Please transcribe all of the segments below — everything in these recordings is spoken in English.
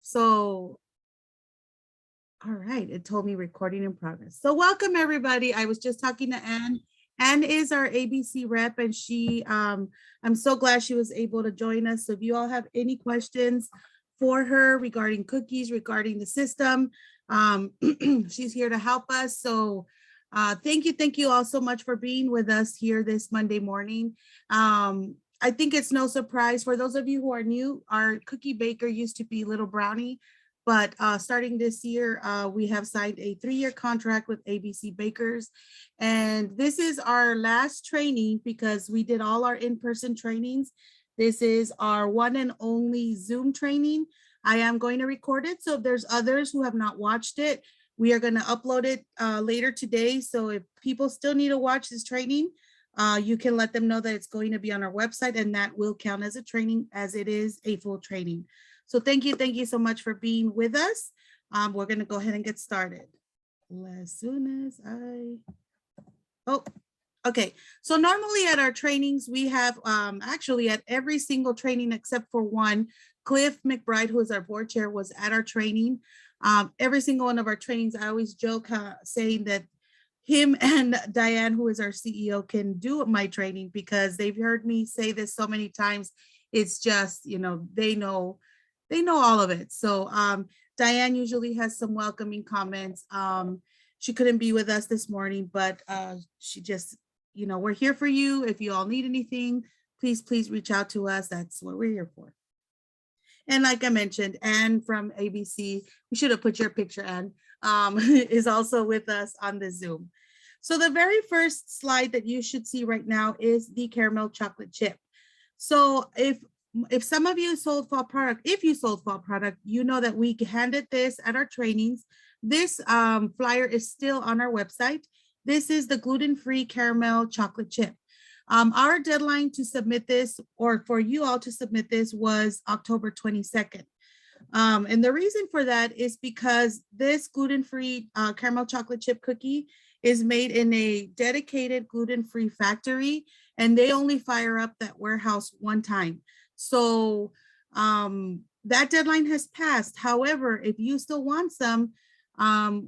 So, all right, it told me recording in progress. So welcome everybody. I was just talking to Anne. Anne is our ABC rep and I'm so glad she was able to join us. So if you all have any questions for her regarding cookies, regarding the system, she's here to help us. So thank you all so much for being with us here this Monday morning. I think it's no surprise for those of you who are new, our cookie baker used to be Little Brownie, but starting this year, we have signed a 3-year contract with ABC Bakers. And this is our last training because we did all our in-person trainings. This is our one and only Zoom training. I am going to record it. So if there's others who have not watched it, we are going to upload it later today. So if people still need to watch this training, you can let them know that it's going to be on our website and that will count as a training as it is a full training. So thank you so much for being with us. We're going to go ahead and get started. As soon as okay. So normally at our trainings, we have actually at every single training except for one, Cliff McBride, who is our board chair, was at our training. Every single one of our trainings, I always joke saying that him and Diane, who is our CEO, can do my training because they've heard me say this so many times. It's just, they know all of it. So Diane usually has some welcoming comments. She couldn't be with us this morning, but she just, we're here for you. If you all need anything, please reach out to us. That's what we're here for. And like I mentioned, Anne from ABC, we should have put your picture, Anne, is also with us on the Zoom. So the very first slide that you should see right now is the caramel chocolate chip. So if some of you sold fall product, if you sold fall product, you know that we handed this at our trainings. This flyer is still on our website. This is the gluten-free caramel chocolate chip. Our deadline to submit this, or for you all to submit this, was October 22nd. And the reason for that is because this gluten-free caramel chocolate chip cookie is made in a dedicated gluten-free factory, and they only fire up that warehouse one time. So that deadline has passed. However, if you still want some,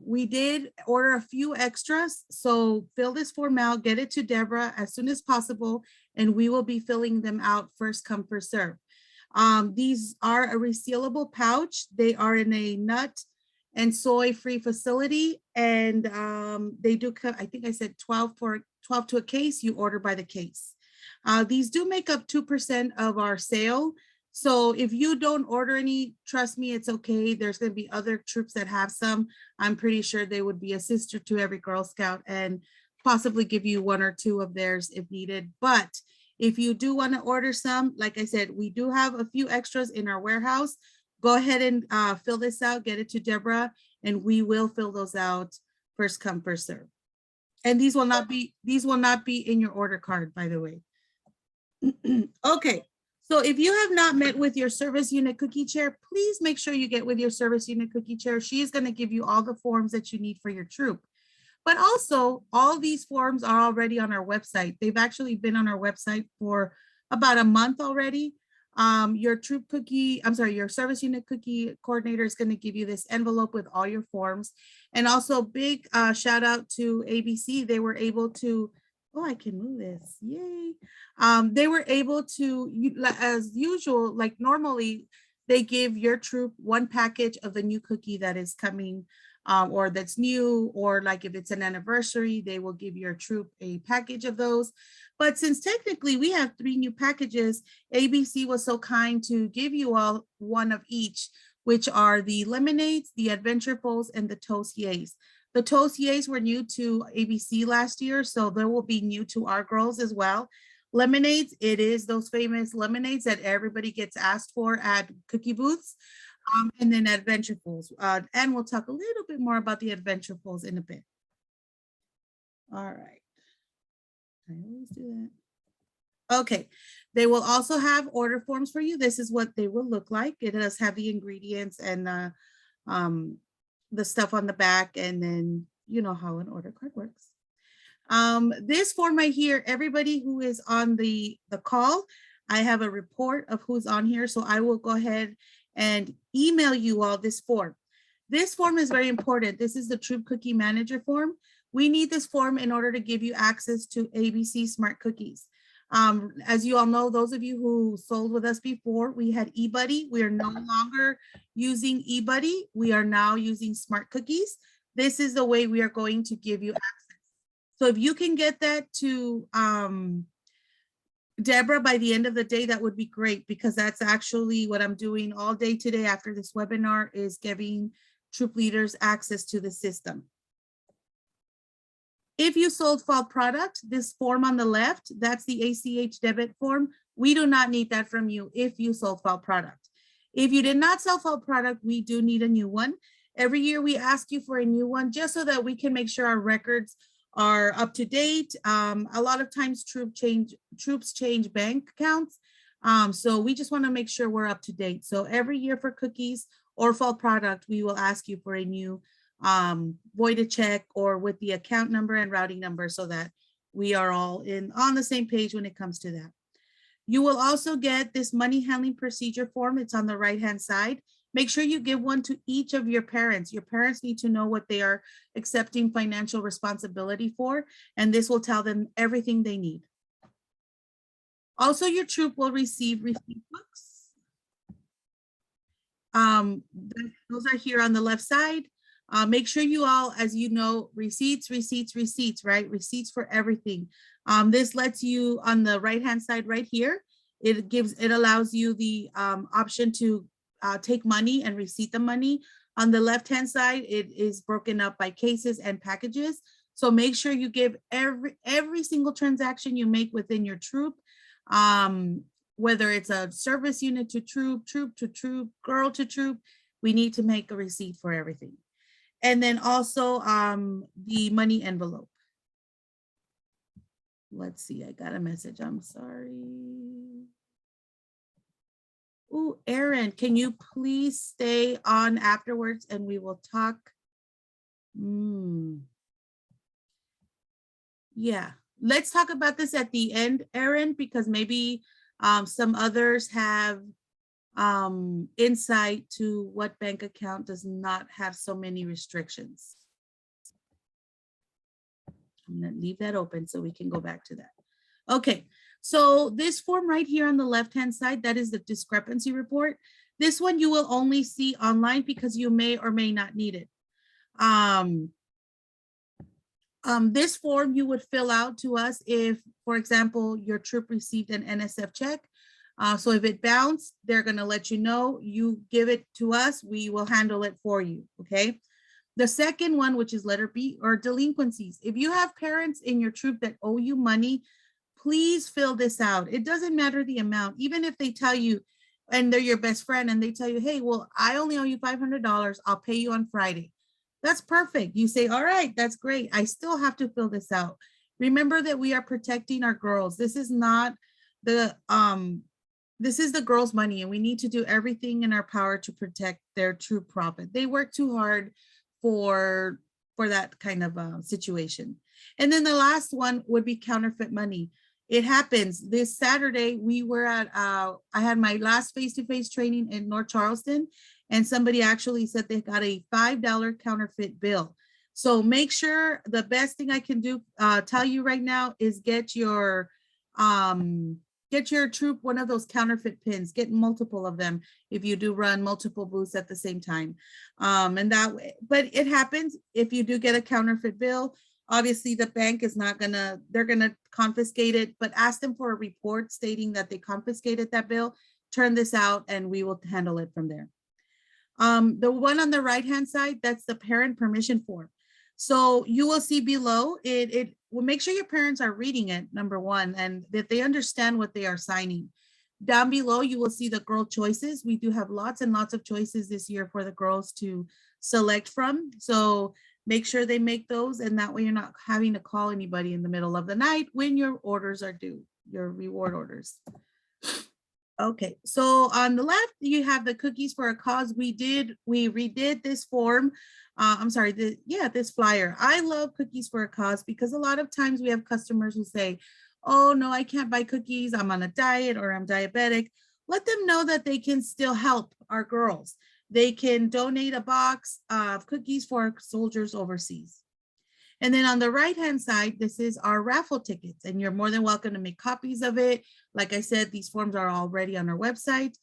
we did order a few extras. So fill this form out, get it to Deborah as soon as possible, and we will be filling them out first come, first serve. These are a resealable pouch. They are in a nut and soy-free facility, and they do, I think I said 12 to a case. You order by the case. These do make up 2% of our sale. So if you don't order any, trust me, it's okay. There's going to be other troops that have some. I'm pretty sure they would be a sister to every Girl Scout and possibly give you 1 or 2 of theirs if needed. But if you do want to order some, like I said, we do have a few extras in our warehouse. Go ahead and fill this out, get it to Deborah, and we will fill those out first come, first serve. And these will not be in your order card, by the way. Okay, so if you have not met with your service unit cookie chair, please make sure you get with your service unit cookie chair. She is going to give you all the forms that you need for your troop. But also, all these forms are already on our website. They've actually been on our website for about a month already. Your service unit cookie coordinator is going to give you this envelope with all your forms. And also big shout out to ABC. They were able to, I can move this, yay. They were able to, as usual, like normally, they give your troop 1 package of the new cookie that is coming or that's new, or like if it's an anniversary, they will give your troop a package of those. But since technically we have 3 new packages, ABC was so kind to give you all 1 of each, which are the lemonades, the adventurefuls, and the toastiers. The toastiers were new to ABC last year, so they will be new to our girls as well. Lemonades, it is those famous lemonades that everybody gets asked for at cookie booths. And then adventurefuls. And we'll talk a little bit more about the adventurefuls in a bit. All right. I always do that. Okay. They will also have order forms for you. This is what they will look like. It does have the ingredients and the stuff on the back, and then you know how an order card works. This form right here, everybody who is on the call, I have a report of who's on here. So I will go ahead and email you all this form. This form is very important. This is the Troop Cookie Manager form. We need this form in order to give you access to ABC Smart Cookies. As you all know, those of you who sold with us before, we had eBuddy. We are no longer using eBuddy. We are now using Smart Cookies. This is the way we are going to give you access. So if you can get that to Deborah by the end of the day, that would be great, because that's actually what I'm doing all day today after this webinar, is giving troop leaders access to the system. If you sold fall product, this form on the left, that's the ACH debit form. We do not need that from you if you sold fall product. If you did not sell fall product, we do need a new one. Every year we ask you for a new one just so that we can make sure our records are up to date. A lot of times troops change bank accounts. So we just want to make sure we're up to date. So every year for cookies or fall product, we will ask you for a new voided check or with the account number and routing number, so that we are all on the same page when it comes to that. You will also get this money handling procedure form. It's on the right-hand side. Make sure you give one to each of your parents. Your parents need to know what they are accepting financial responsibility for, and this will tell them everything they need. Also, your troop will receive receipt books. Those are here on the left side. Make sure you all, as you know, receipts, right? Receipts for everything. This lets you, on the right-hand side right here, it allows you the option to take money and receipt the money. On the left-hand side, it is broken up by cases and packages. So make sure you give every single transaction you make within your troop, whether it's a service unit to troop, troop to troop, girl to troop, we need to make a receipt for everything. And then also the money envelope. Let's see, I got a message, I'm sorry. Oh, Aaron, can you please stay on afterwards and we will talk? Yeah, let's talk about this at the end, Aaron, because maybe some others have insight to what bank account does not have so many restrictions. I'm going to leave that open so we can go back to that. Okay, so this form right here on the left-hand side, that is the discrepancy report. This one you will only see online because you may or may not need it. This form you would fill out to us if, for example, your troop received an NSF check. So if it bounced, they're going to let you know. You give it to us, we will handle it for you, okay? The second one, which is letter B, or delinquencies. If you have parents in your troop that owe you money, please fill this out. It doesn't matter the amount, even if they tell you, and they're your best friend, and they tell you, hey, well, I only owe you $500, I'll pay you on Friday. That's perfect. You say, all right, that's great. I still have to fill this out. Remember that we are protecting our girls. This is not the, this is the girls' money, and we need to do everything in our power to protect their true profit. They work too hard for that kind of situation. And then the last one would be counterfeit money. It happens. This Saturday, we were at, I had my last face-to-face training in North Charleston, and somebody actually said they got a $5 counterfeit bill. So make sure, the best thing I can do, tell you right now, is get your troop one of those counterfeit pins. Get multiple of them if you do run multiple booths at the same time. And that way, but it happens. If you do get a counterfeit bill, obviously the bank is not gonna, they're gonna confiscate it, but ask them for a report stating that they confiscated that bill. Turn this out and we will handle it from there. The one on the right-hand side, that's the parent permission form. So you will see below, it will make sure your parents are reading it, number one, and that they understand what they are signing. Down below, you will see the girl choices. We do have lots and lots of choices this year for the girls to select from. So make sure they make those, and that way you're not having to call anybody in the middle of the night when your orders are due, your reward orders. Okay, so on the left, you have the cookies for a cause. We redid this form. I'm sorry, this flyer. I love cookies for a cause because a lot of times we have customers who say, oh no, I can't buy cookies, I'm on a diet or I'm diabetic. let them know that they can still help our girls. They can donate a box of cookies for our soldiers overseas. And then on the right-hand side, this is our raffle tickets, and you're more than welcome to make copies of it. Like I said, these forms are already on our website.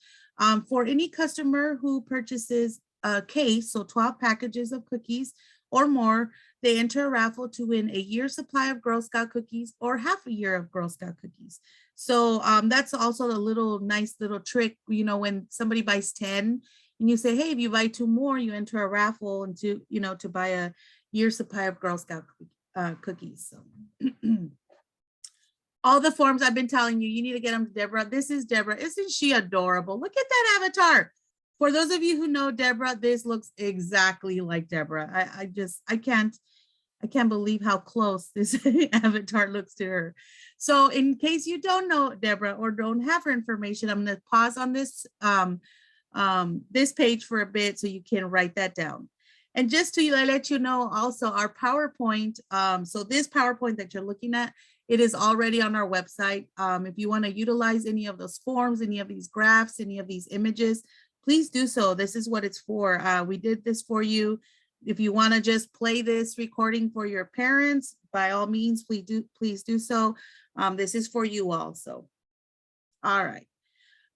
For any customer who purchases a case, so 12 packages of cookies or more, they enter a raffle to win a year's supply of Girl Scout cookies or half a year of Girl Scout cookies. So that's also a little nice little trick, you know, when somebody buys 10 and you say, hey, if you buy 2 more, you enter a raffle and to buy a year's supply of Girl Scout cookies. So all the forms I've been telling you, you need to get them to Deborah. This is Deborah. Isn't she adorable? Look at that avatar. For those of you who know Deborah, this looks exactly like Deborah. I can't believe how close this avatar looks to her. So in case you don't know Deborah or don't have her information, I'm going to pause on this this page for a bit so you can write that down. And just to let you know also our PowerPoint, so this PowerPoint that you're looking at, it is already on our website. If you want to utilize any of those forms, any of these graphs, any of these images, please do so. This is what it's for. We did this for you. If you want to just play this recording for your parents, by all means, please do so. This is for you also. All right.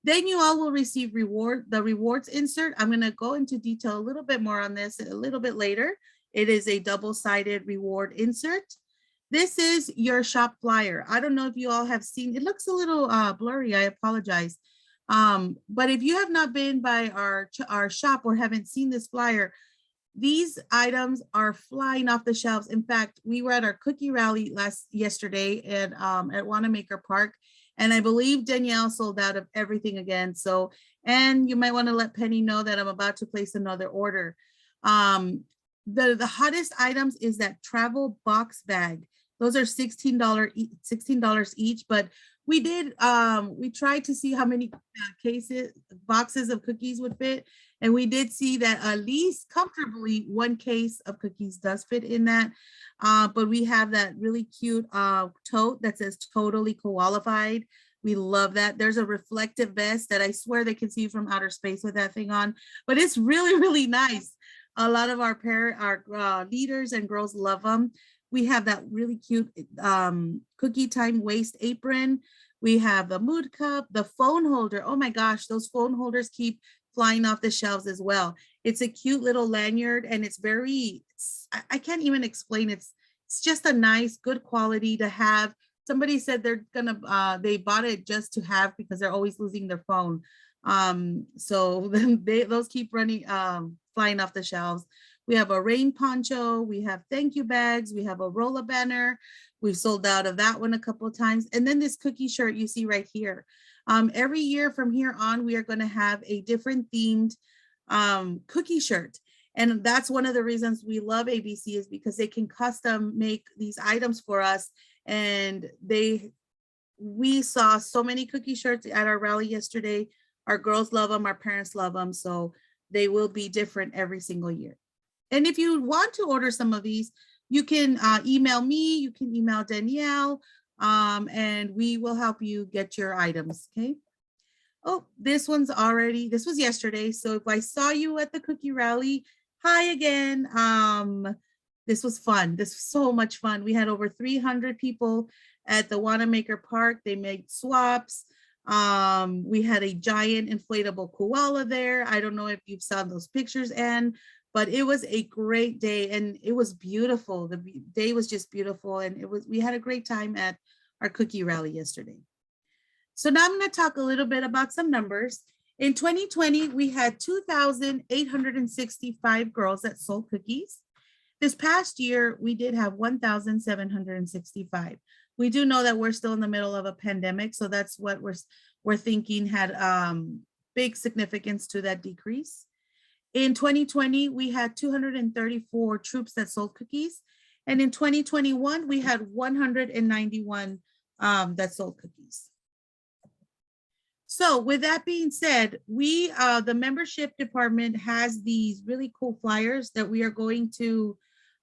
Then you all will receive the rewards insert. I'm going to go into detail a little bit more on this a little bit later. It is a double-sided reward insert. This is your shop flyer. I don't know if you all have seen, it looks a little blurry, I apologize. But if you have not been by our shop or haven't seen this flyer, these items are flying off the shelves. In fact, we were at our cookie rally yesterday at Wanamaker Park, and I believe Danielle sold out of everything again. So, and you might want to let Penny know that I'm about to place another order. The hottest items is that travel box bag. Those are $16 each, but we tried to see how many boxes of cookies would fit. And we did see that at least comfortably 1 case of cookies does fit in that. But we have that really cute tote that says totally qualified. We love that. There's a reflective vest that I swear they can see you from outer space with that thing on, but it's really, really nice. A lot of our leaders and girls love them. We have that really cute cookie time waist apron. We have the mood cup, the phone holder. Oh my gosh, those phone holders keep flying off the shelves as well. It's a cute little lanyard, and it's I can't even explain. It's just a nice, good quality to have. Somebody said they bought it just to have because they're always losing their phone. So those keep running, flying off the shelves. We have a rain poncho, we have thank you bags, we have a roller banner. We've sold out of that one a couple of times. And then this cookie shirt you see right here. Every year from here on, we are going to have a different themed cookie shirt. And that's one of the reasons we love ABC, is because they can custom make these items for us. And we saw so many cookie shirts at our rally yesterday. Our girls love them, our parents love them. So they will be different every single year. And if you want to order some of these, you can email me, you can email Danielle, and we will help you get your items, okay? Oh, this was yesterday. So if I saw you at the cookie rally, hi again. This was fun. This was so much fun. We had over 300 people at the Wanamaker Park. They made swaps. We had a giant inflatable koala there. I don't know if you've saw those pictures, Anne, but it was a great day and it was beautiful. The day was just beautiful, and we had a great time at our cookie rally yesterday. So now I'm going to talk a little bit about some numbers. In 2020, we had 2,865 girls that sold cookies. This past year, we did have 1,765. We do know that we're still in the middle of a pandemic, so that's what we're thinking had big significance to that decrease. In 2020, we had 234 troops that sold cookies. And in 2021, we had 191 that sold cookies. So with that being said, the membership department has these really cool flyers that we are going to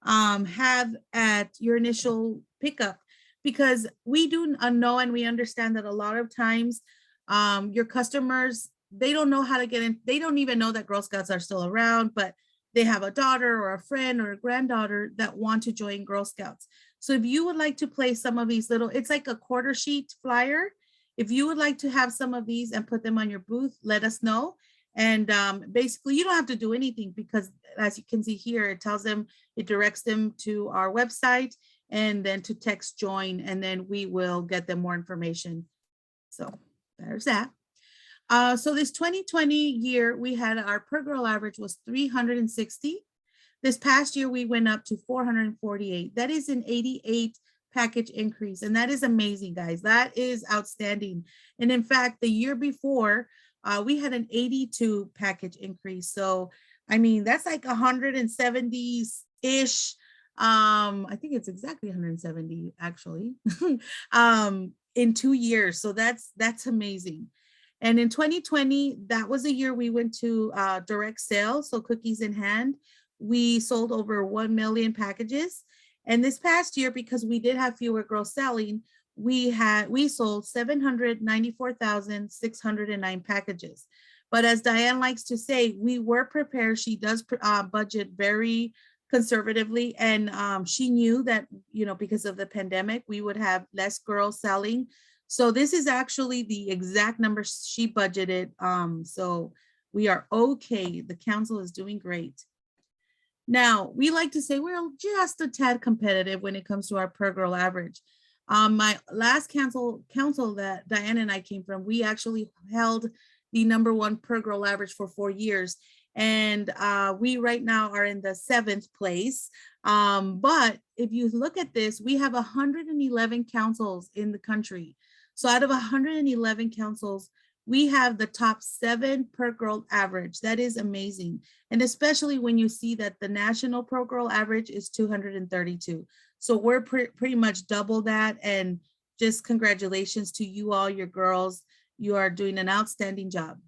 have at your initial pickup, because we do know and we understand that a lot of times Your customers, they don't know how to get in. They don't even know that Girl Scouts are still around, but they have a daughter or a friend or a granddaughter that want to join Girl Scouts. So if you would like to place some of these little, it's like a quarter sheet flyer. If you would like to have some of these and put them on your booth, let us know. And basically, you don't have to do anything because as you can see here, it tells them, it directs them to our website and then to text join, and then we will get them more information. So there's that. So this 2020 year, we had our per girl average was 360. This past year, we went up to 448. That is an 88 package increase. And that is amazing, guys. That is outstanding. And in fact, the year before, we had an 82 package increase. So, I mean, that's like 170-ish. I think it's exactly 170 actually, in 2 years. So that's amazing. And in 2020, that was a year we went to direct sales, so cookies in hand. We sold over 1 million packages. And this past year, because we did have fewer girls selling, we sold 794,609 packages. But as Diane likes to say, we were prepared. She does budget very conservatively, and she knew that, you know, because of the pandemic, we would have less girls selling. So this is actually the exact number she budgeted. So we are okay. The council is doing great. Now, we like to say we're just a tad competitive when it comes to our per girl average. My last council that Diane and I came from, we actually held the #1 per girl average for 4 years. And we right now are in the 7th place. But if you look at this, we have 111 councils in the country. So out of 111 councils, we have the top 7 per girl average. That is amazing. And especially when you see that the national per girl average is 232. So we're pretty much double that. And just congratulations to you all, your girls. You are doing an outstanding job.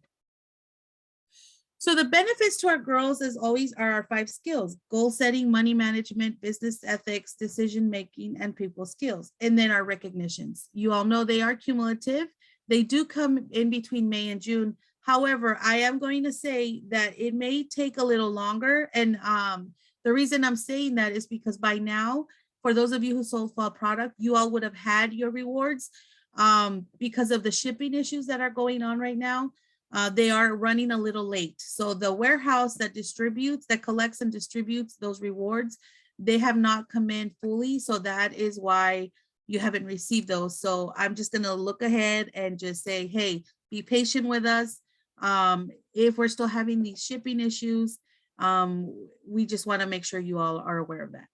So the benefits to our girls, as always, are our 5 skills: goal setting, money management, business ethics, decision making, and people skills. And then our recognitions. You all know they are cumulative. They do come in between May and June. However, I am going to say that it may take a little longer. And the reason I'm saying that is because by now, for those of you who sold fall product, you all would have had your rewards. Because of the shipping issues that are going on right now, they are running a little late. So the warehouse that collects and distributes those rewards, they have not come in fully. So that is why you haven't received those. So I'm just going to look ahead and just say, hey, be patient with us. If we're still having these shipping issues, we just want to make sure you all are aware of that.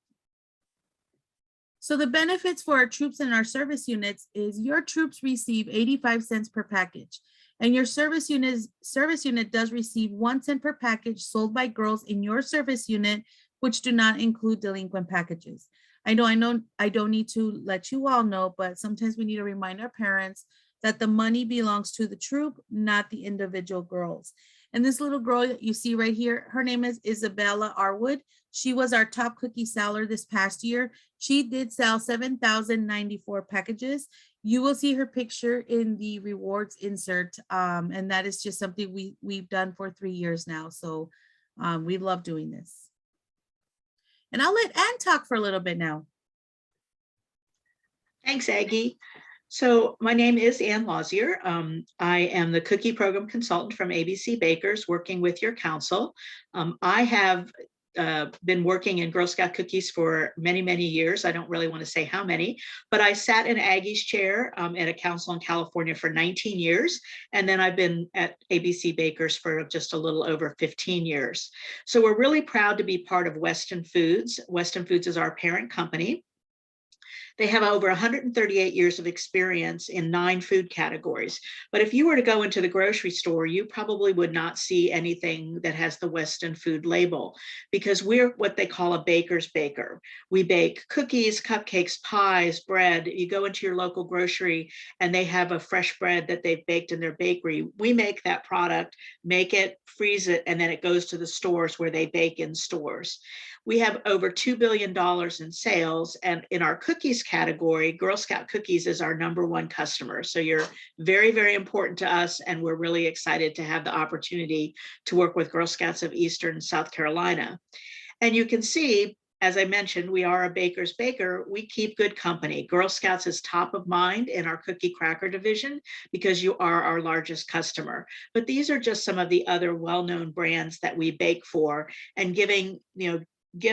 So the benefits for our troops and our service units is your troops receive 85 cents per package, and your service unit does receive 1 cent per package sold by girls in your service unit, which do not include delinquent packages. I know I don't need to let you all know, but sometimes we need to remind our parents that the money belongs to the troop, not the individual girls. And this little girl that you see right here, her name is Isabella Arwood. She was our top cookie seller this past year. She did sell 7,094 packages. You will see her picture in the rewards insert. And that is just something we've done for 3 years now. So we love doing this. And I'll let Ann talk for a little bit now. Thanks, Aggie. So my name is Ann Lausier. I am the cookie program consultant from ABC Bakers, working with your council. I have been working in Girl Scout cookies for many, many years. I don't really want to say how many, but I sat in Aggie's chair at a council in California for 19 years. And then I've been at ABC Bakers for just a little over 15 years. So we're really proud to be part of Weston Foods. Weston Foods is our parent company. They have over 138 years of experience in 9 food categories. But if you were to go into the grocery store, you probably would not see anything that has the Weston Food label, because we're what they call a baker's baker. We bake cookies, cupcakes, pies, bread. You go into your local grocery and they have a fresh bread that they've baked in their bakery. We make that product, make it, freeze it, and then it goes to the stores where they bake in stores. We have over $2 billion in sales, and in our cookies category, Girl Scout cookies is our #1 customer. So you're very, very important to us, and we're really excited to have the opportunity to work with Girl Scouts of Eastern South Carolina. And you can see, as I mentioned, we are a baker's baker. We keep good company. Girl Scouts is top of mind in our cookie cracker division because you are our largest customer. But these are just some of the other well-known brands that we bake for, and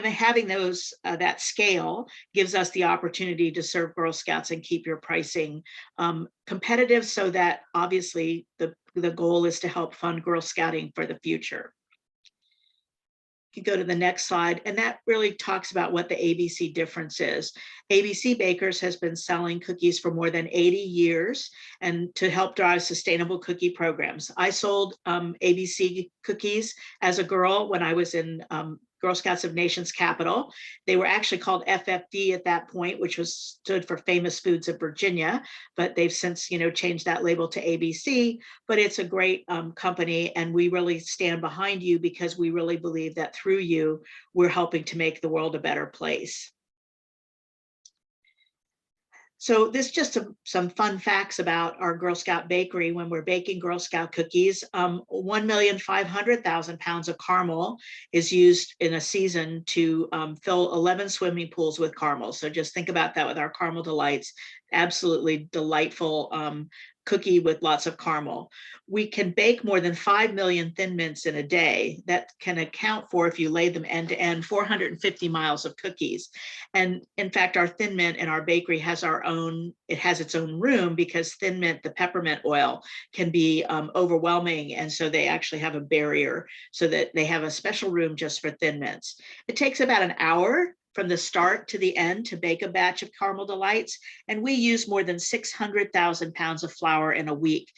having those that scale gives us the opportunity to serve Girl Scouts and keep your pricing competitive, so that obviously the goal is to help fund Girl Scouting for the future. You go to the next slide, and that really talks about what the ABC difference is. ABC Bakers has been selling cookies for more than 80 years and to help drive sustainable cookie programs. I sold ABC cookies as a girl when I was in Girl Scouts of Nations Capital. They were actually called FFD at that point, which stood for Famous Foods of Virginia, but they've since changed that label to ABC. But it's a great company, and we really stand behind you because we really believe that through you, we're helping to make the world a better place. So this is just some fun facts about our Girl Scout bakery when we're baking Girl Scout cookies. 1,500,000 pounds of caramel is used in a season to fill 11 swimming pools with caramel. So just think about that with our Caramel Delights. Absolutely delightful cookie with lots of caramel. We can bake more than 5 million Thin Mints in a day. That can account for, if you lay them end to end, 450 miles of cookies. And in fact, our Thin Mint in our bakery has its own room, because Thin Mint, the peppermint oil, can be overwhelming. And so they actually have a barrier so that they have a special room just for Thin Mints. It takes about an hour from the start to the end to bake a batch of Caramel Delights, and we use more than 600,000 pounds of flour in a week.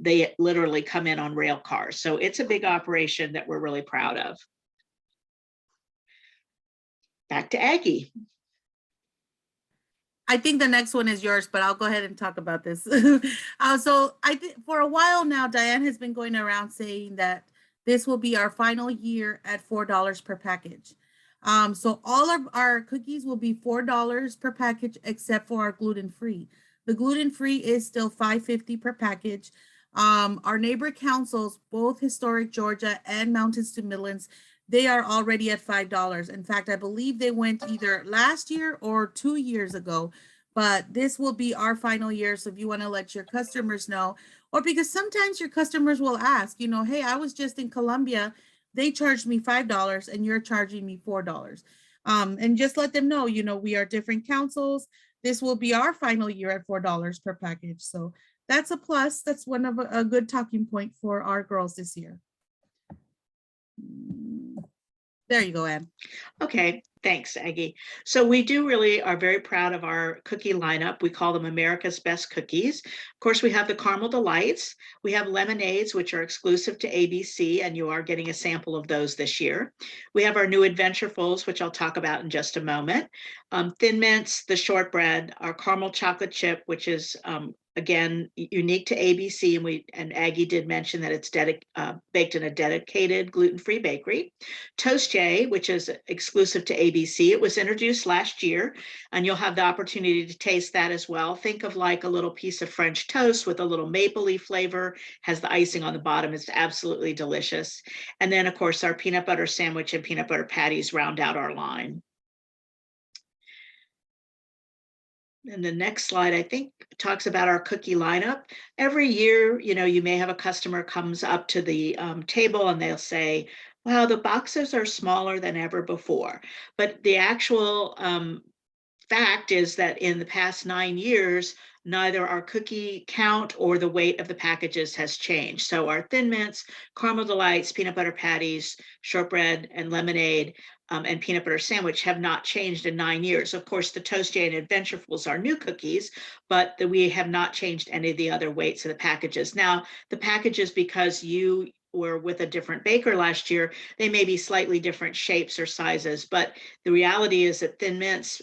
They literally come in on rail cars. So it's a big operation that we're really proud of. Back to Aggie. I think the next one is yours, but I'll go ahead and talk about this. So I think for a while now, Diane has been going around saying that this will be our final year at $4 per package. So all of our cookies will be $4 per package, except for our gluten-free. The gluten-free is still $5.50 per package. Our neighbor councils, both Historic Georgia and Mountains to Midlands, they are already at $5. In fact, I believe they went either last year or 2 years ago, but this will be our final year. So if you want to let your customers know, or because sometimes your customers will ask, hey, I was just in Columbia, they charged me $5 and you're charging me $4. And just let them know, we are different councils. This will be our final year at $4 per package. So that's a plus. That's one of a good talking point for our girls this year. There you go, Ann. Okay, thanks, Aggie. So we are very proud of our cookie lineup. We call them America's Best Cookies. Of course, we have the Caramel Delights. We have lemonades, which are exclusive to ABC, and you are getting a sample of those this year. We have our new Adventurefuls, which I'll talk about in just a moment. Thin Mints, the shortbread, our caramel chocolate chip, which is again, unique to ABC, and Aggie did mention that it's baked in a dedicated gluten-free bakery. Toastjay, which is exclusive to ABC. It was introduced last year, and you'll have the opportunity to taste that as well. Think of like a little piece of French toast with a little maple leaf flavor, has the icing on the bottom. It's absolutely delicious. And then, of course, our peanut butter sandwich and peanut butter patties round out our line. And the next slide, I think, talks about our cookie lineup. Every year, you may have a customer comes up to the table and they'll say, wow, the boxes are smaller than ever before. But the actual fact is that in the past 9 years, neither our cookie count or the weight of the packages has changed. So our Thin Mints, Caramel Delights, peanut butter patties, shortbread, and lemonade, and peanut butter sandwich have not changed in 9 years. Of course, the Toastjay and Adventurefuls are new cookies, but we have not changed any of the other weights of the packages. Now, the packages, because you were with a different baker last year, they may be slightly different shapes or sizes, but the reality is that Thin Mints,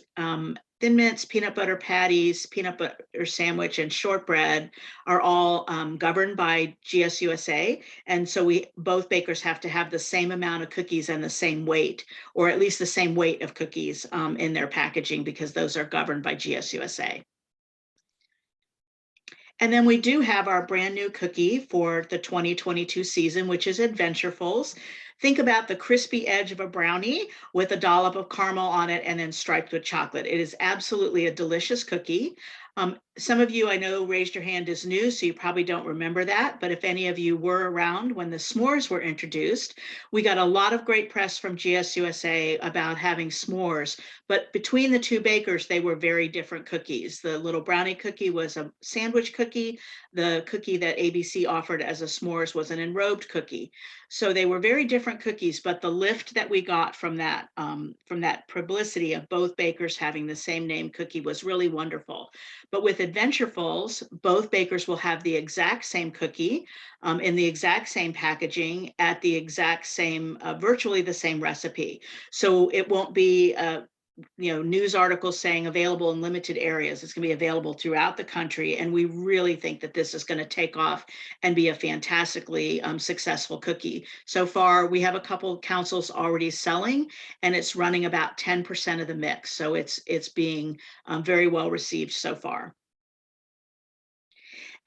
peanut butter patties, peanut butter sandwich, and shortbread are all governed by GSUSA. And so both bakers have to have the same amount of cookies and the same weight, or at least the same weight of cookies in their packaging, because those are governed by GSUSA. And then we do have our brand new cookie for the 2022 season, which is Adventurefuls. Think about the crispy edge of a brownie with a dollop of caramel on it and then striped with chocolate. It is absolutely a delicious cookie. Some of you I know raised your hand is new, so you probably don't remember that. But if any of you were around when the s'mores were introduced, we got a lot of great press from GSUSA about having s'mores. But between the two bakers, they were very different cookies. The little brownie cookie was a sandwich cookie. The cookie that ABC offered as a s'mores was an enrobed cookie. So they were very different cookies, but the lift that we got from that publicity of both bakers having the same name cookie was really wonderful. But with Adventurefuls, both bakers will have the exact same cookie in the exact same packaging at the exact same, virtually the same recipe. So it won't be news articles saying available in limited areas. It's going to be available throughout the country. And we really think that this is going to take off and be a fantastically successful cookie. So far, we have a couple of councils already selling, and it's running about 10% of the mix. So it's being very well received so far.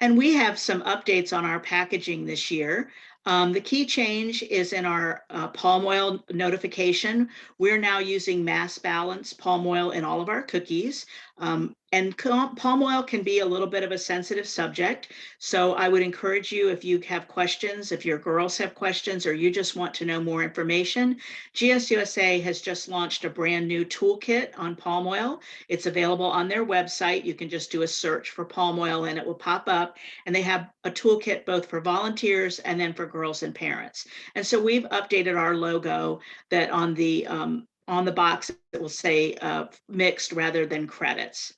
And we have some updates on our packaging this year. The key change is in our palm oil notification. We're now using mass balance palm oil in all of our cookies. And palm oil can be a little bit of a sensitive subject. So I would encourage you, if you have questions, if your girls have questions, or you just want to know more information, GSUSA has just launched a brand new toolkit on palm oil. It's available on their website. You can just do a search for palm oil and it will pop up. And they have a toolkit both for volunteers and then for girls and parents. And so we've updated our logo that on the box, it will say mixed rather than credits.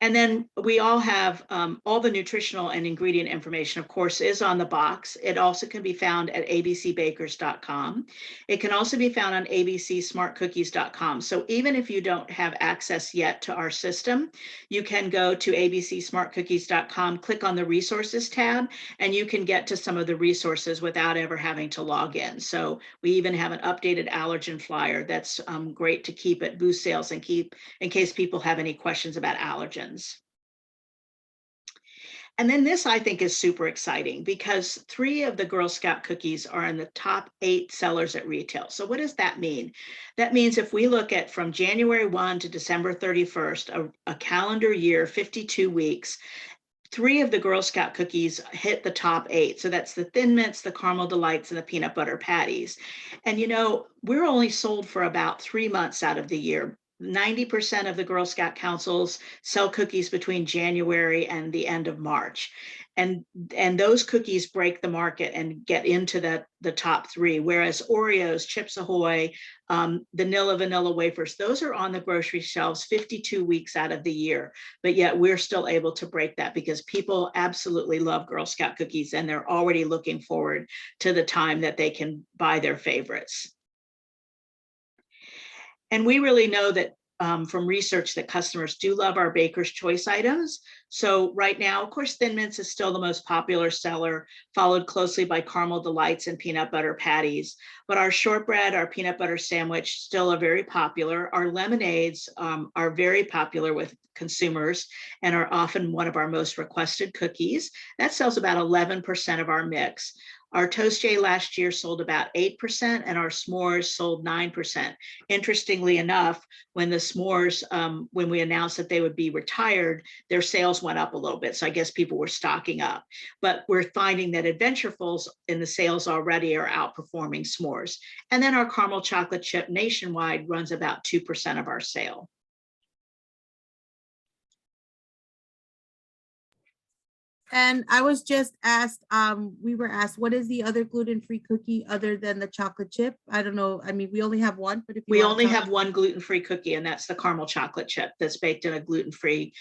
And then we all have all the nutritional and ingredient information, of course, is on the box. It also can be found at abcbakers.com. It can also be found on abcsmartcookies.com. So even if you don't have access yet to our system, you can go to abcsmartcookies.com, click on the resources tab, and you can get to some of the resources without ever having to log in. So we even have an updated allergen flyer that's great to keep at booth sales and keep in case people have any questions about allergens. And then this, I think, is super exciting because 3 of the Girl Scout cookies are in the top 8 sellers at retail. So what does that mean? That means if we look at from January 1 to December 31st, a calendar year, 52 weeks, 3 of the Girl Scout cookies hit the top 8. So that's the Thin Mints, the Caramel Delights, and the Peanut Butter Patties. And we're only sold for about 3 months out of the year. 90% of the Girl Scout councils sell cookies between January and the end of March. And those cookies break the market and get into the top 3, whereas Oreos, Chips Ahoy, vanilla wafers, those are on the grocery shelves 52 weeks out of the year. But yet we're still able to break that because people absolutely love Girl Scout cookies and they're already looking forward to the time that they can buy their favorites. And we really know that from research that customers do love our Baker's Choice items. So right now, of course, Thin Mints is still the most popular seller, followed closely by Caramel Delights and Peanut Butter Patties. But our shortbread, our peanut butter sandwich still are very popular. Our lemonades are very popular with consumers and are often one of our most requested cookies. That sells about 11% of our mix. Our Toast-J last year sold about 8% and our s'mores sold 9%. Interestingly enough, when the s'mores, when we announced that they would be retired, their sales went up a little bit. So I guess people were stocking up. But we're finding that Adventurefuls in the sales already are outperforming s'mores. And then our caramel chocolate chip nationwide runs about 2% of our sale. And I was just asked, we were asked, what is the other gluten-free cookie other than the chocolate chip? I don't know. I mean, we only have one, but if you we only have one gluten-free cookie, and that's the caramel chocolate chip that's baked in a gluten-free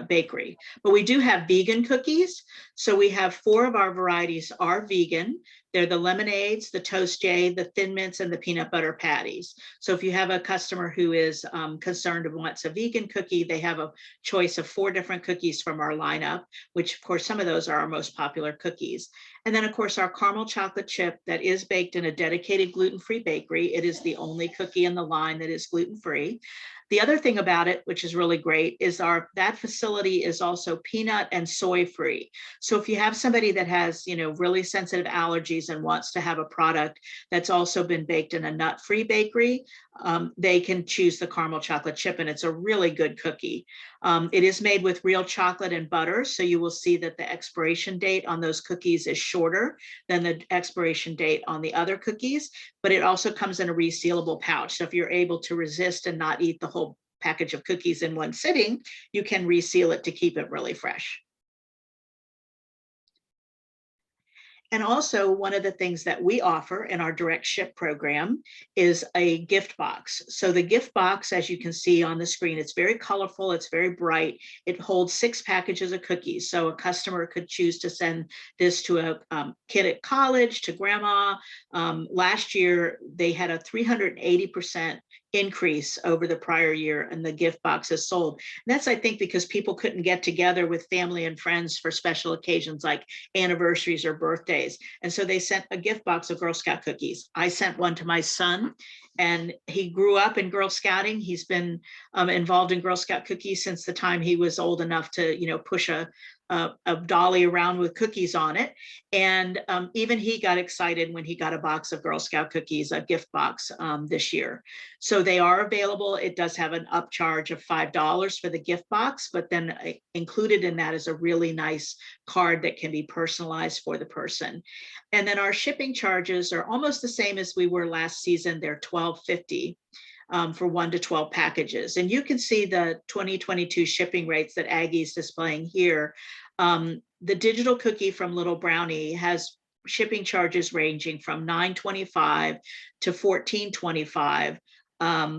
bakery. But we do have vegan cookies. So we have 4 of our varieties are vegan. They're the lemonades, the toast J, the thin mints, and the peanut butter patties. So if you have a customer who is concerned and wants a vegan cookie, they have a choice of 4 different cookies from our lineup, which of course, some of those are our most popular cookies. And then of course, our caramel chocolate chip that is baked in a dedicated gluten-free bakery. It is the only cookie in the line that is gluten-free. The other thing about it, which is really great, is that facility is also peanut and soy free. So if you have somebody that has, really sensitive allergies and wants to have a product that's also been baked in a nut-free bakery, they can choose the caramel chocolate chip, and it's a really good cookie. It is made with real chocolate and butter, so you will see that the expiration date on those cookies is shorter than the expiration date on the other cookies, but it also comes in a resealable pouch. So if you're able to resist and not eat the whole package of cookies in one sitting, you can reseal it to keep it really fresh. And also, one of the things that we offer in our direct ship program is a gift box. So the gift box, as you can see on the screen, it's very colorful, it's very bright. It holds 6 packages of cookies. So a customer could choose to send this to a kid at college, to grandma. Last year, they had a 380% increase over the prior year, and the gift boxes sold. And that's, I think, because people couldn't get together with family and friends for special occasions like anniversaries or birthdays. And so they sent a gift box of Girl Scout cookies. I sent one to my son, and he grew up in Girl Scouting. He's been involved in Girl Scout cookies since the time he was old enough to, push a dolly around with cookies on it. And even he got excited when he got a box of Girl Scout cookies, a gift box this year. So they are available. It does have an upcharge of $5 for the gift box, but then included in that is a really nice card that can be personalized for the person. And then our shipping charges are almost the same as we were last season. They're $12.50. For 1 to 12 packages. And you can see the 2022 shipping rates that Aggie's displaying here. The digital cookie from Little Brownie has shipping charges ranging from $9.25 to $14.25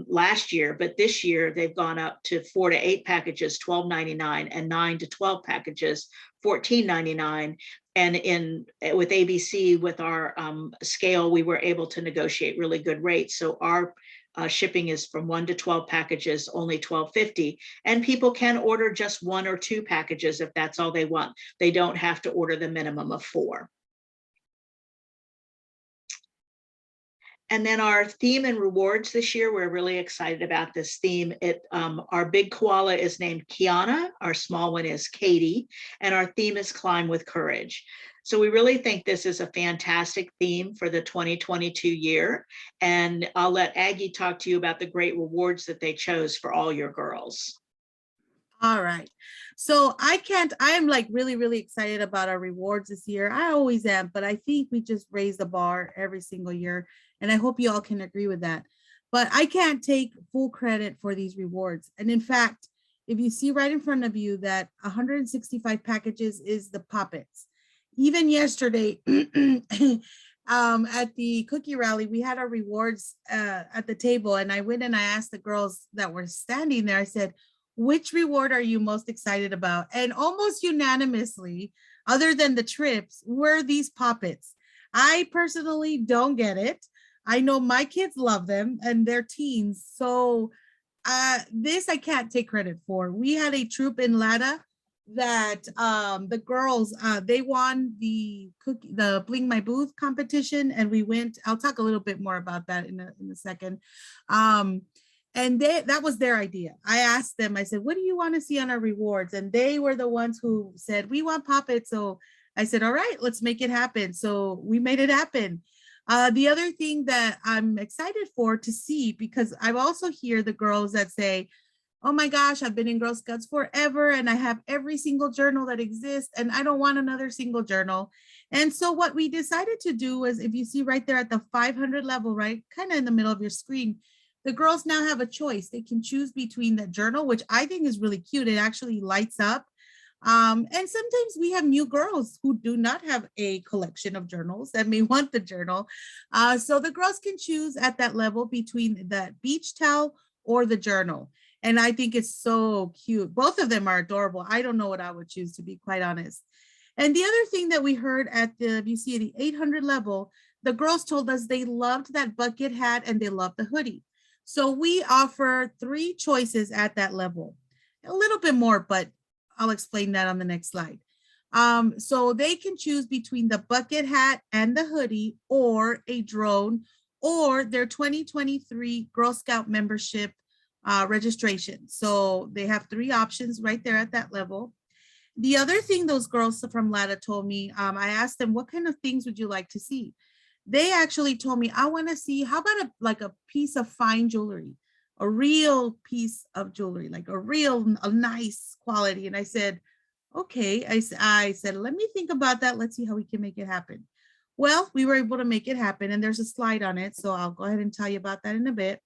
last year, but this year they've gone up to 4 to 8 packages, $12.99, and 9 to 12 packages, $14.99. And with ABC, with our scale, we were able to negotiate really good rates. So our shipping is from 1 to 12 packages, only $12.50. And people can order just 1 or 2 packages if that's all they want. They don't have to order the minimum of 4. And then our theme and rewards this year, we're really excited about this theme. Our big koala is named Kiana, our small one is Katie, and our theme is Climb with Courage. So we really think this is a fantastic theme for the 2022 year. And I'll let Aggie talk to you about the great rewards that they chose for all your girls. All right. So I am like really, really excited about our rewards this year. I always am, but I think we just raise the bar every single year. And I hope you all can agree with that. But I can't take full credit for these rewards. And in fact, if you see right in front of you that 165 packages is the Poppets. Even yesterday at the cookie rally, we had our rewards at the table. And I went and I asked the girls that were standing there, I said, which reward are you most excited about? And almost unanimously, other than the trips, were these Poppets. I personally don't get it. I know my kids love them and they're teens. So this I can't take credit for. We had a troop in Lada that the girls, they won the Bling My Booth competition, and we went, I'll talk a little bit more about that in a second. And that was their idea. I asked them, I said, what do you want to see on our rewards? And they were the ones who said, we want Poppets. So I said, all right, let's make it happen. So we made it happen. The other thing that I'm excited for to see, because I also hear the girls that say, oh my gosh, I've been in Girl Scouts forever and I have every single journal that exists and I don't want another single journal. And so what we decided to do was, if you see right there at the 500 level, right, kind of in the middle of your screen, the girls now have a choice. They can choose between the journal, which I think is really cute. It actually lights up. And sometimes we have new girls who do not have a collection of journals and may want the journal. So the girls can choose at that level between the beach towel or the journal. And I think it's so cute. Both of them are adorable. I don't know what I would choose, to be quite honest. And the other thing that we heard at the, you see the 800 level, the girls told us they loved that bucket hat and they loved the hoodie. So we offer 3 choices at that level, a little bit more, but I'll explain that on the next slide. So they can choose between the bucket hat and the hoodie, or a drone, or their 2023 Girl Scout membership registration. So they have 3 options right there at that level. The other thing those girls from LADA told me, I asked them, what kind of things would you like to see? They actually told me, I want to see, how about like a piece of fine jewelry, a real piece of jewelry, like a nice quality. And I said, okay, I said, let me think about that. Let's see how we can make it happen. Well, we were able to make it happen, and there's a slide on it. So I'll go ahead and tell you about that in a bit.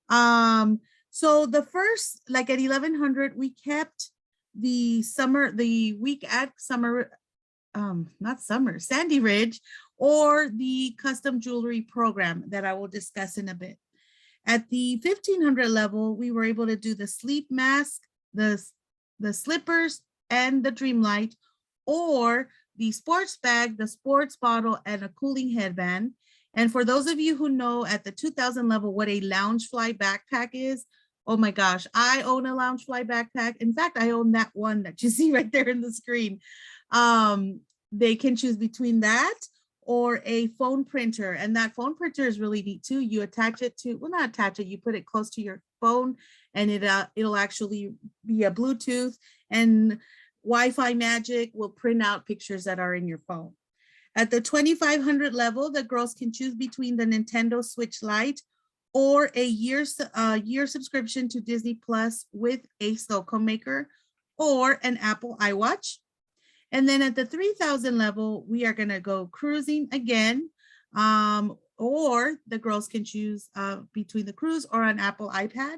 So the first, like at 1100, we kept the week at summer, not summer, Sandy Ridge, or the custom jewelry program that I will discuss in a bit. At the 1500 level, we were able to do the sleep mask, the slippers, and the dream light, or the sports bag, the sports bottle, and a cooling headband. And for those of you who know at the 2000 level what a Loungefly backpack is, oh my gosh, I own a Loungefly backpack. In fact, I own that one that you see right there in the screen. They can choose between that or a phone printer. And that phone printer is really neat too. You attach it to, well, not attach it, you put it close to your phone, and it'll actually be a Bluetooth, and Wi-Fi magic will print out pictures that are in your phone. At the 2500 level, the girls can choose between the Nintendo Switch Lite or a year subscription to Disney Plus with a silicone maker, or an Apple iWatch. And then at the 3000 level, we are going to go cruising again, or the girls can choose between the cruise or an Apple iPad.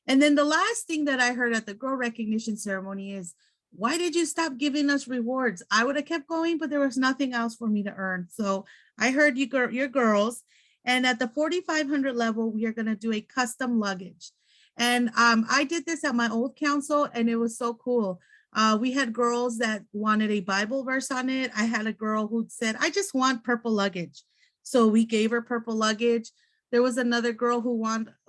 And then the last thing that I heard at the girl recognition ceremony is, why did you stop giving us rewards? I would have kept going, but there was nothing else for me to earn. So I heard your girls. And at the 4500 level, we are going to do a custom luggage. And I did this at my old council, and it was so cool. We had girls that wanted a Bible verse on it. I had a girl who said, I just want purple luggage. So we gave her purple luggage. There was another girl who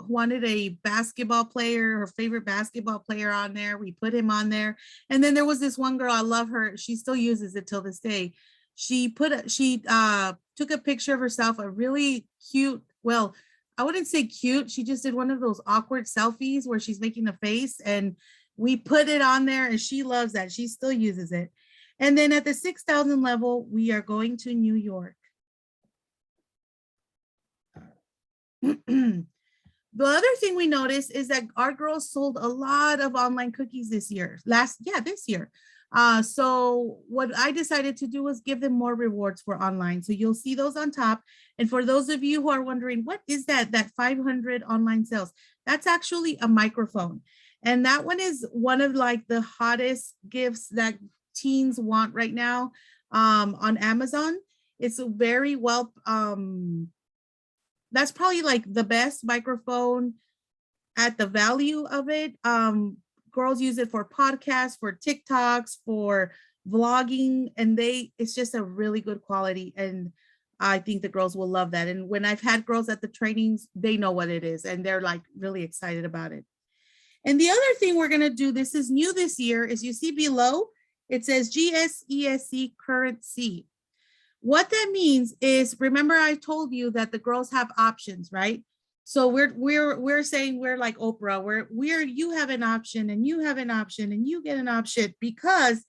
wanted a basketball player, her favorite basketball player on there. We put him on there. And then there was this one girl, I love her. She still uses it till this day. She took a picture of herself, a really cute, well, I wouldn't say cute. She just did one of those awkward selfies where she's making a face, and we put it on there, and she loves that. She still uses it. And then at the 6000 level, we are going to New York. The other thing we noticed is that our girls sold a lot of online cookies this year. This year. So what I decided to do was give them more rewards for online. So you'll see those on top. And for those of you who are wondering, what is that 500 online sales? That's actually a microphone. And that one is one of like the hottest gifts that teens want right now on Amazon. It's a very well, that's probably like the best microphone at the value of it. Girls use it for podcasts, for TikToks, for vlogging, and it's just a really good quality. And I think the girls will love that. And when I've had girls at the trainings, they know what it is, and they're like really excited about it. And the other thing we're gonna do, this is new this year, is you see below, it says GSESC currency. What that means is, remember I told you that the girls have options, right? So we're saying we're like Oprah, you have an option, and you have an option, and you get an option, because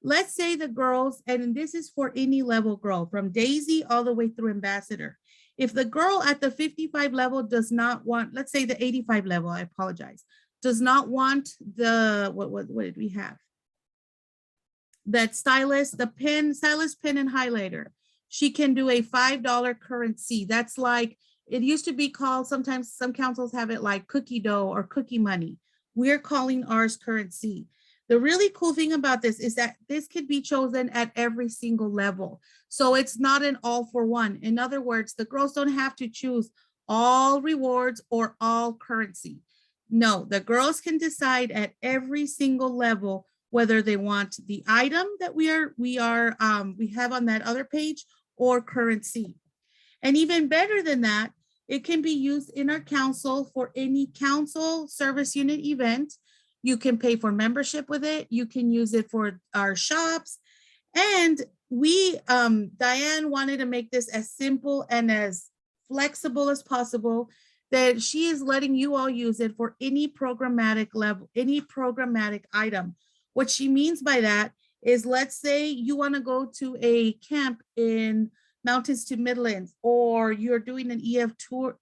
let's say the girls, and this is for any level girl, from Daisy all the way through Ambassador. If the girl at the 55 level does not want, let's say the 85 level, I apologize, does not want the, what did we have? That stylus, stylus, pen, and highlighter. She can do a $5 currency. That's like, it used to be called, sometimes some councils have it like cookie dough or cookie money. We're calling ours currency. The really cool thing about this is that this could be chosen at every single level. So it's not an all for one. In other words, the girls don't have to choose all rewards or all currency. No, the girls can decide at every single level whether they want the item that we have on that other page or currency. And even better than that, it can be used in our council for any council service unit event. You can pay for membership with it. You can use it for our shops. And Diane wanted to make this as simple and as flexible as possible, that she is letting you all use it for any programmatic level, any programmatic item. What she means by that is, let's say you want to go to a camp in Mountains to Midlands, or you're doing an EF tour,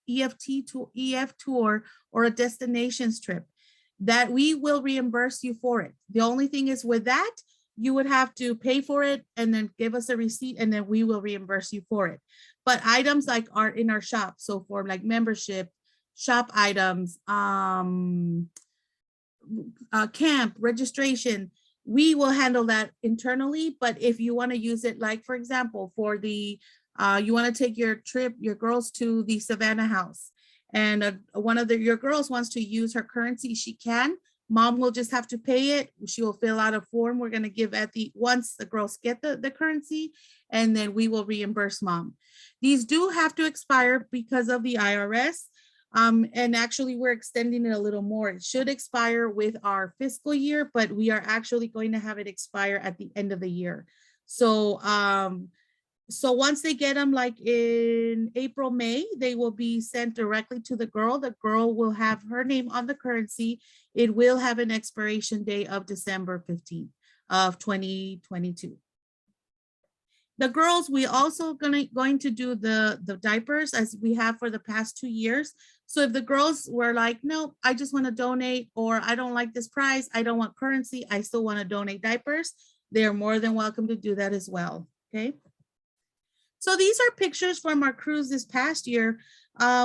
or a destinations trip, that we will reimburse you for it. The only thing is, with that, you would have to pay for it and then give us a receipt, and then we will reimburse you for it. But items like are in our shop, so for like membership, shop items, camp registration, we will handle that internally. But if you want to use it, like for example, for the you want to take your girls to the Savannah house, and one of your girls wants to use her currency, she can. Mom will just have to pay it. She will fill out a form we're going to give once the girls get the currency, and then we will reimburse mom. These do have to expire because of the IRS. And actually we're extending it a little more. It should expire with our fiscal year, but we are actually going to have it expire at the end of the year. So once they get them, like in April, May, they will be sent directly to the girl. The girl will have her name on the currency. It will have an expiration date of December 15th of 2022. The girls, we also going to do the diapers as we have for the past 2 years. So if the girls were like, no, I just want to donate, or I don't like this price, I don't want currency, I still want to donate diapers, they're more than welcome to do that as well. Okay. So these are pictures from our cruise this past year.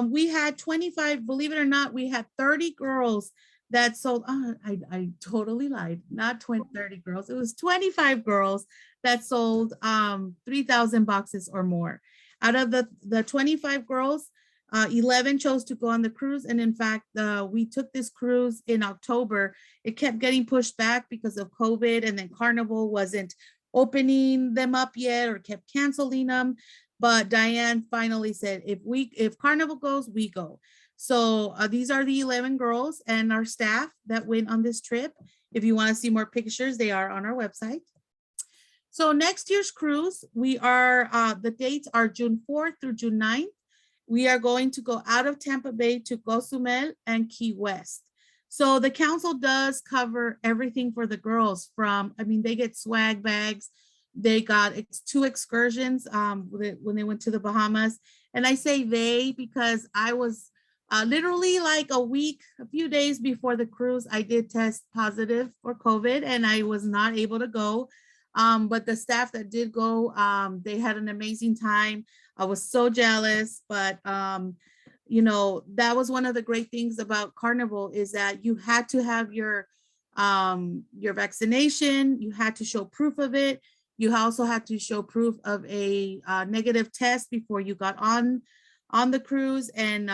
We had 25, believe it or not, we had 30 girls that sold. I totally lied, not 30 girls. It was 25 girls that sold 3,000 boxes or more. Out of the 25 girls, 11 chose to go on the cruise. And in fact, we took this cruise in October. It kept getting pushed back because of COVID, and then Carnival wasn't opening them up yet, or kept canceling them. But Diane finally said, if Carnival goes, we go. So these are the 11 girls and our staff that went on this trip. If you want to see more pictures, they are on our website. So next year's cruise, the dates are June 4th through June 9th. We are going to go out of Tampa Bay to Cozumel and Key West. So the council does cover everything for the girls they get swag bags. They got 2 excursions when they went to the Bahamas. And I say they because I was literally like a few days before the cruise, I did test positive for COVID and I was not able to go. But the staff that did go, they had an amazing time. I was so jealous, but that was one of the great things about Carnival, is that you had to have your vaccination. You had to show proof of it. You also had to show proof of a negative test before you got on the cruise, and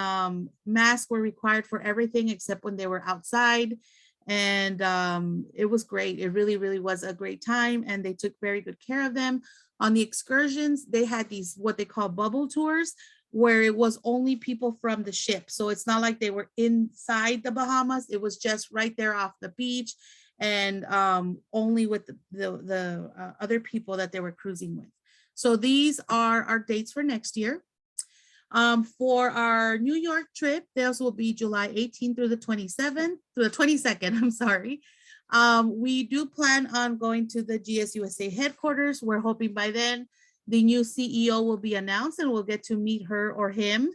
masks were required for everything except when they were outside. And it was great. It really, really was a great time, and they took very good care of them. On the excursions, they had these, what they call bubble tours, where it was only people from the ship. So it's not like they were inside the Bahamas. It was just right there off the beach, and only with the other people that they were cruising with. So these are our dates for next year. For our New York trip, those will be July 18th through the 22nd, I'm sorry. We do plan on going to the GSUSA headquarters. We're hoping by then the new CEO will be announced and we'll get to meet her or him.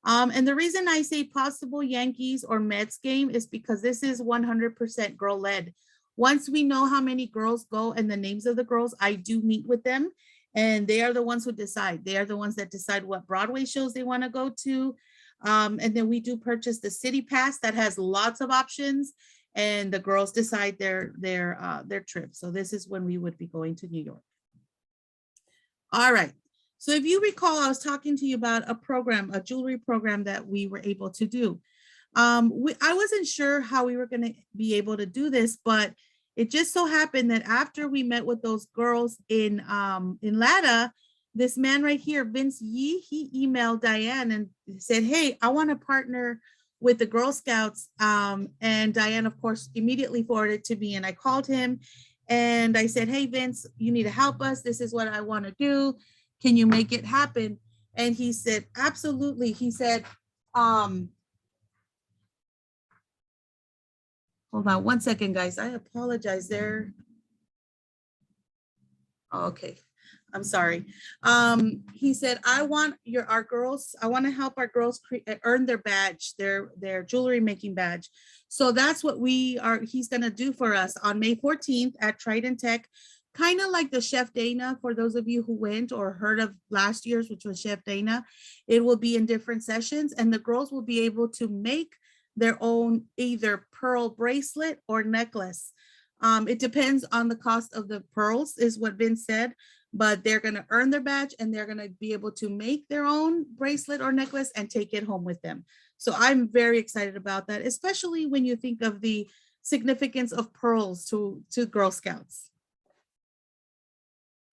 And the reason I say possible Yankees or Mets game is because this is 100% girl led. Once we know how many girls go and the names of the girls, I do meet with them. And they are the ones who decide. They are the ones that decide what Broadway shows they want to go to. And then we do purchase the city pass that has lots of options, and the girls decide their trip. So this is when we would be going to New York. All right. So if you recall, I was talking to you about a program, a jewelry program that we were able to do. I wasn't sure how we were going to be able to do this, but it just so happened that after we met with those girls in Lada, this man right here, Vince Yee, he emailed Diane and said, hey, I want to partner with the Girl Scouts. And Diane, of course, immediately forwarded it to me. And I called him and I said, hey, Vince, you need to help us. This is what I want to do. Can you make it happen? And he said, absolutely. He said, hold on one second, guys. I apologize there. Oh, okay. I'm sorry. He said, I want our girls, I want to help our girls earn their badge, their jewelry making badge. So that's what he's going to do for us on May 14th at Trident Tech, kind of like the Chef Dana, for those of you who went or heard of last year's, which was Chef Dana. It will be in different sessions and the girls will be able to make their own either pearl bracelet or necklace. It depends on the cost of the pearls, is what Vince said, but they're going to earn their badge and they're going to be able to make their own bracelet or necklace and take it home with them. So I'm very excited about that, especially when you think of the significance of pearls to Girl Scouts.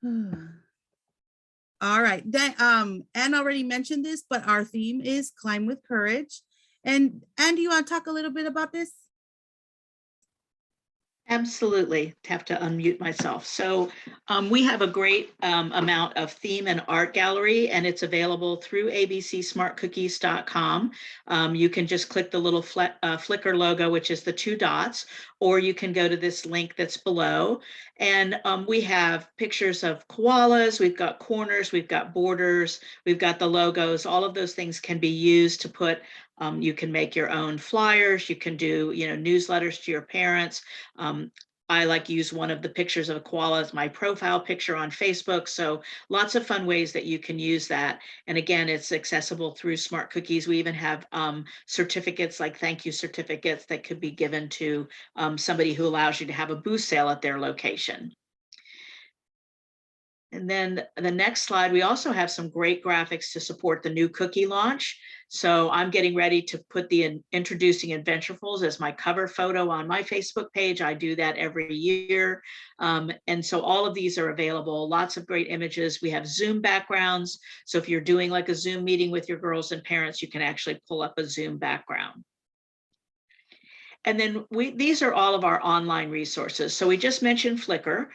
All right. Anne already mentioned this, but our theme is Climb with Courage. And Anne, do you want to talk a little bit about this? Absolutely. Have to unmute myself. So we have a great amount of theme and art gallery, and it's available through abcsmartcookies.com. You can just click the little Flickr logo, which is the 2 dots, or you can go to this link that's below. And we have pictures of koalas, we've got corners, we've got borders, we've got the logos. All of those things can be used to put, you can make your own flyers, you can do, newsletters to your parents. I like use one of the pictures of a koala as my profile picture on Facebook. So lots of fun ways that you can use that. And again, it's accessible through Smart Cookies. We even have certificates, like thank you certificates, that could be given to somebody who allows you to have a booth sale at their location. And then the next slide, we also have some great graphics to support the new cookie launch. So I'm getting ready to put the Introducing Adventurefuls as my cover photo on my Facebook page. I do that every year. And so all of these are available, lots of great images. We have Zoom backgrounds. So if you're doing like a Zoom meeting with your girls and parents, you can actually pull up a Zoom background. And then these are all of our online resources. So we just mentioned Flickr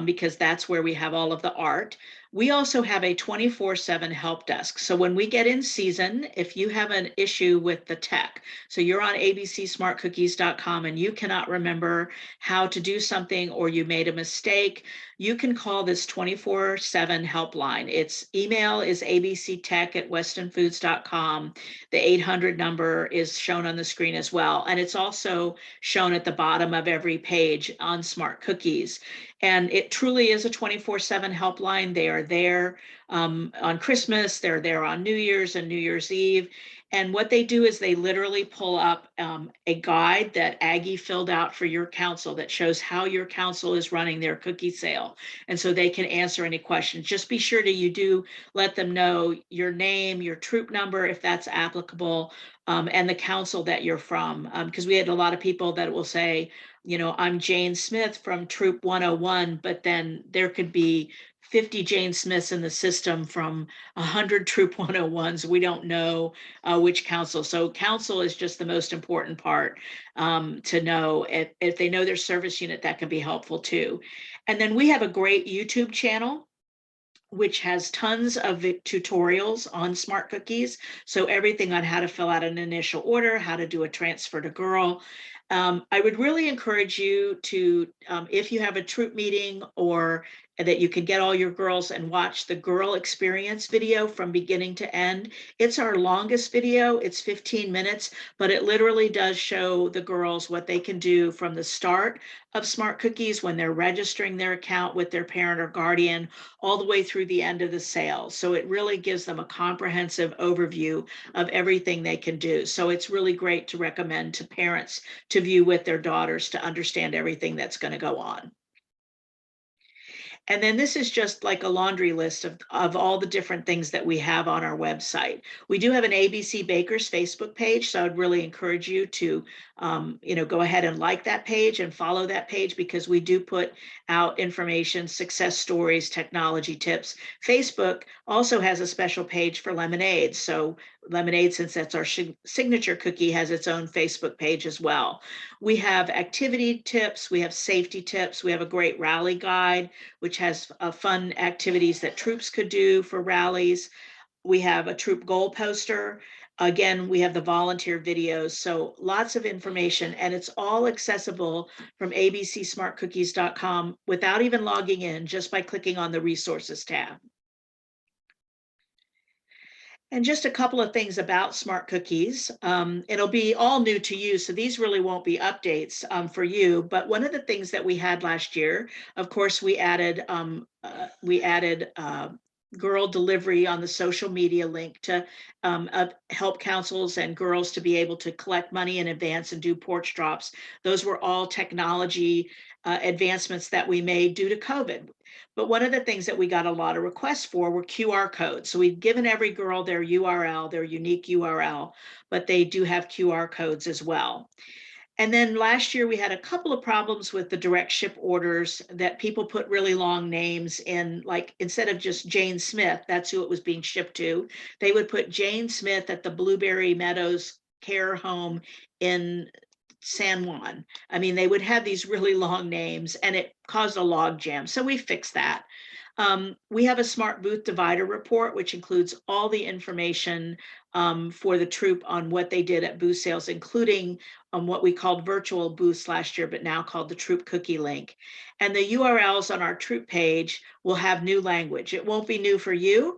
because that's where we have all of the art. We also have a 24/7 help desk. So when we get in season, if you have an issue with the tech, so you're on abcsmartcookies.com and you cannot remember how to do something or you made a mistake, you can call this 24/7 helpline. Its email is abctech@westonfoods.com. The 800 number is shown on the screen as well. And it's also shown at the bottom of every page on Smart Cookies. And it truly is a 24/7 helpline. They are there on Christmas, they're there on New Year's and New Year's Eve. And what they do is they literally pull up a guide that Aggie filled out for your council that shows how your council is running their cookie sale. And so they can answer any questions. Just be sure that you do let them know your name, your troop number, if that's applicable, and the council that you're from. Because we had a lot of people that will say, I'm Jane Smith from Troop 101, but then there could be 50 Jane Smiths in the system from 100 Troop 101s. We don't know which council. So council is just the most important part to know. If they know their service unit, that can be helpful too. And then we have a great YouTube channel which has tons of tutorials on Smart Cookies. So everything on how to fill out an initial order, how to do a transfer to girl. I would really encourage you to, if you have a troop meeting or that you can get all your girls and watch the girl experience video from beginning to end. It's our longest video. It's 15 minutes, but it literally does show the girls what they can do from the start of Smart Cookies when they're registering their account with their parent or guardian all the way through the end of the sale. So it really gives them a comprehensive overview of everything they can do. So it's really great to recommend to parents to view with their daughters to understand everything that's going to go on. And then this is just like a laundry list of all the different things that we have on our website. We do have an ABC Bakers Facebook page, so I'd really encourage you to go ahead and like that page and follow that page, because we do put out information, success stories, technology tips. Facebook also has a special page for lemonade. So lemonade, since that's our signature cookie, has its own Facebook page as well. We have activity tips, we have safety tips, we have a great rally guide, which has fun activities that troops could do for rallies. We have a troop goal poster. Again, we have the volunteer videos. So lots of information, and it's all accessible from abcsmartcookies.com without even logging in, just by clicking on the resources tab. And just a couple of things about Smart Cookies. It'll be all new to you, so these really won't be updates for you. But one of the things that we had last year, of course, we added girl delivery on the social media link to help councils and girls to be able to collect money in advance and do porch drops. Those were all technology advancements that we made due to COVID. But one of the things that we got a lot of requests for were QR codes. So we've given every girl their URL, their unique URL, but they do have QR codes as well. And then last year we had a couple of problems with the direct ship orders, that people put really long names in, like instead of just Jane Smith, that's who it was being shipped to, they would put Jane Smith at the Blueberry Meadows care home in San Juan. I mean, they would have these really long names, and it caused a log jam. So we fixed that. We have a smart booth divider report, which includes all the information for the troop on what they did at booth sales, including what we called virtual booths last year, but now called the Troop Cookie Link. And the URLs on our troop page will have new language. It won't be new for you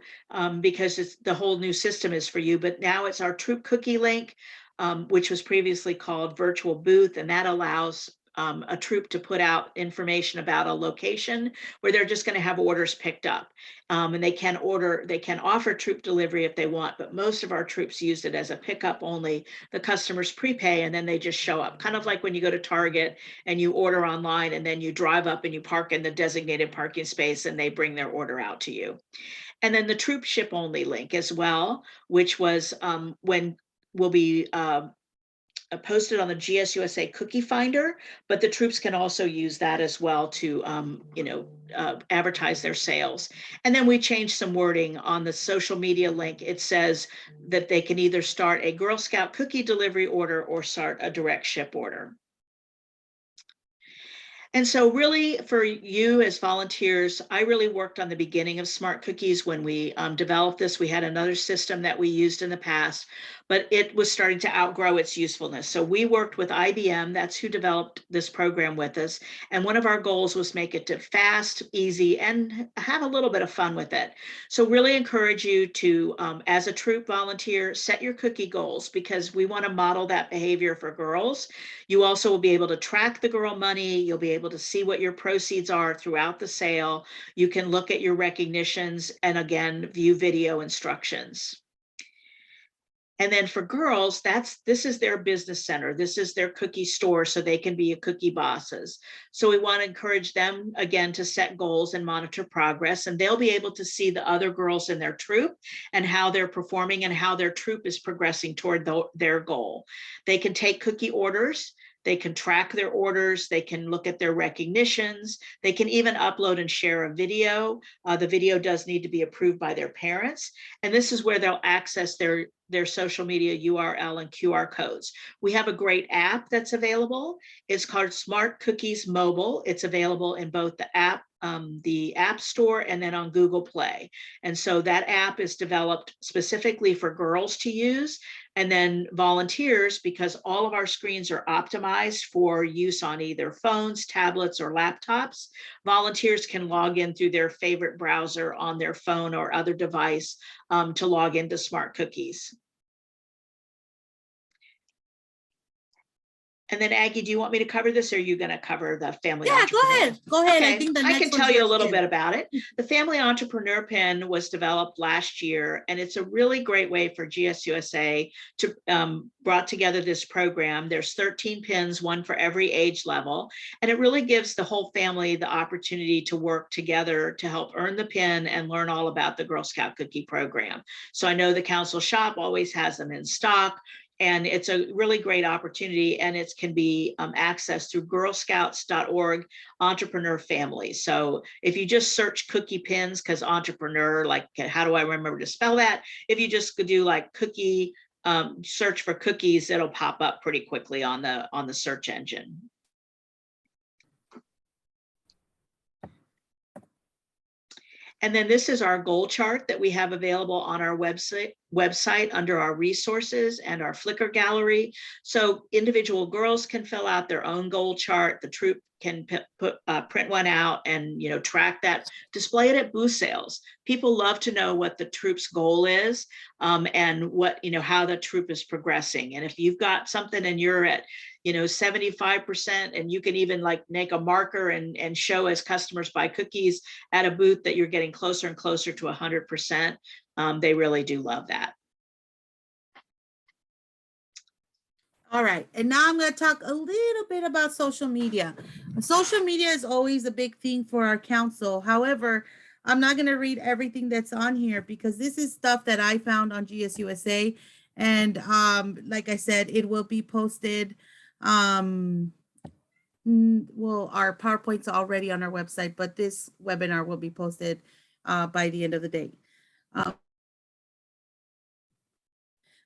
because the whole new system is for you, but now it's our Troop Cookie Link, which was previously called virtual booth, and that allows a troop to put out information about a location where they're just going to have orders picked up. And they can offer troop delivery if they want, but most of our troops use it as a pickup only. The customers prepay and then they just show up, kind of like when you go to Target and you order online and then you drive up and you park in the designated parking space and they bring their order out to you. And then the troop ship only link as well, which was when will be posted on the GSUSA Cookie Finder, but the troops can also use that as well to, advertise their sales. And then we changed some wording on the social media link. It says that they can either start a Girl Scout cookie delivery order or start a direct ship order. And so really for you as volunteers, I really worked on the beginning of Smart Cookies when we developed this. We had another system that we used in the past, but it was starting to outgrow its usefulness. So we worked with IBM, that's who developed this program with us. And one of our goals was make it to fast, easy, and have a little bit of fun with it. So really encourage you to, as a troop volunteer, set your cookie goals, because we want to model that behavior for girls. You also will be able to track the girl money. You'll be able to see what your proceeds are throughout the sale. You can look at your recognitions and again, view video instructions. And then for girls, this is their business center. This is their cookie store, so they can be a cookie bosses. So we want to encourage them, again, to set goals and monitor progress, and they'll be able to see the other girls in their troop and how they're performing and how their troop is progressing toward their goal. They can take cookie orders. They can track their orders. They can look at their recognitions. They can even upload and share a video. The video does need to be approved by their parents. And this is where they'll access their social media URL and QR codes. We have a great app that's available. It's called Smart Cookies Mobile. It's available in both the App Store and then on Google Play. And so that app is developed specifically for girls to use. And then volunteers, because all of our screens are optimized for use on either phones, tablets, or laptops, volunteers can log in through their favorite browser on their phone or other device to log into Smart Cookies. And then Aggie, do you want me to cover this, or are you going to cover the family Yeah, entrepreneur? go ahead. Go ahead. Okay, I think the I next can one's tell you a yours little too. bit about it. The Family Entrepreneur Pin was developed last year, and it's a really great way for GSUSA to brought together this program. There's 13 pins, one for every age level, and it really gives the whole family the opportunity to work together to help earn the pin and learn all about the Girl Scout cookie program. So I know the council shop always has them in stock. And it's a really great opportunity, and it can be accessed through girlscouts.org entrepreneur family. So if you just search cookie pins, because entrepreneur, like, how do I remember to spell that? If you just do like cookie, search for cookies, it'll pop up pretty quickly on the search engine. And then this is our goal chart that we have available on our website under our resources and our Flickr gallery. So individual girls can fill out their own goal chart. The troop can print one out and track that, display it at booth sales. People love to know what the troop's goal is, and what how the troop is progressing. And if you've got something and you're at 75%, and you can even like make a marker and show as customers buy cookies at a booth that you're getting closer and closer to 100%. They really do love that. All right, and now I'm going to talk a little bit about social media. Social media is always a big thing for our council. However, I'm not going to read everything that's on here because this is stuff that I found on GSUSA. And like I said, it will be posted. Well, our PowerPoint's already on our website, but this webinar will be posted by the end of the day.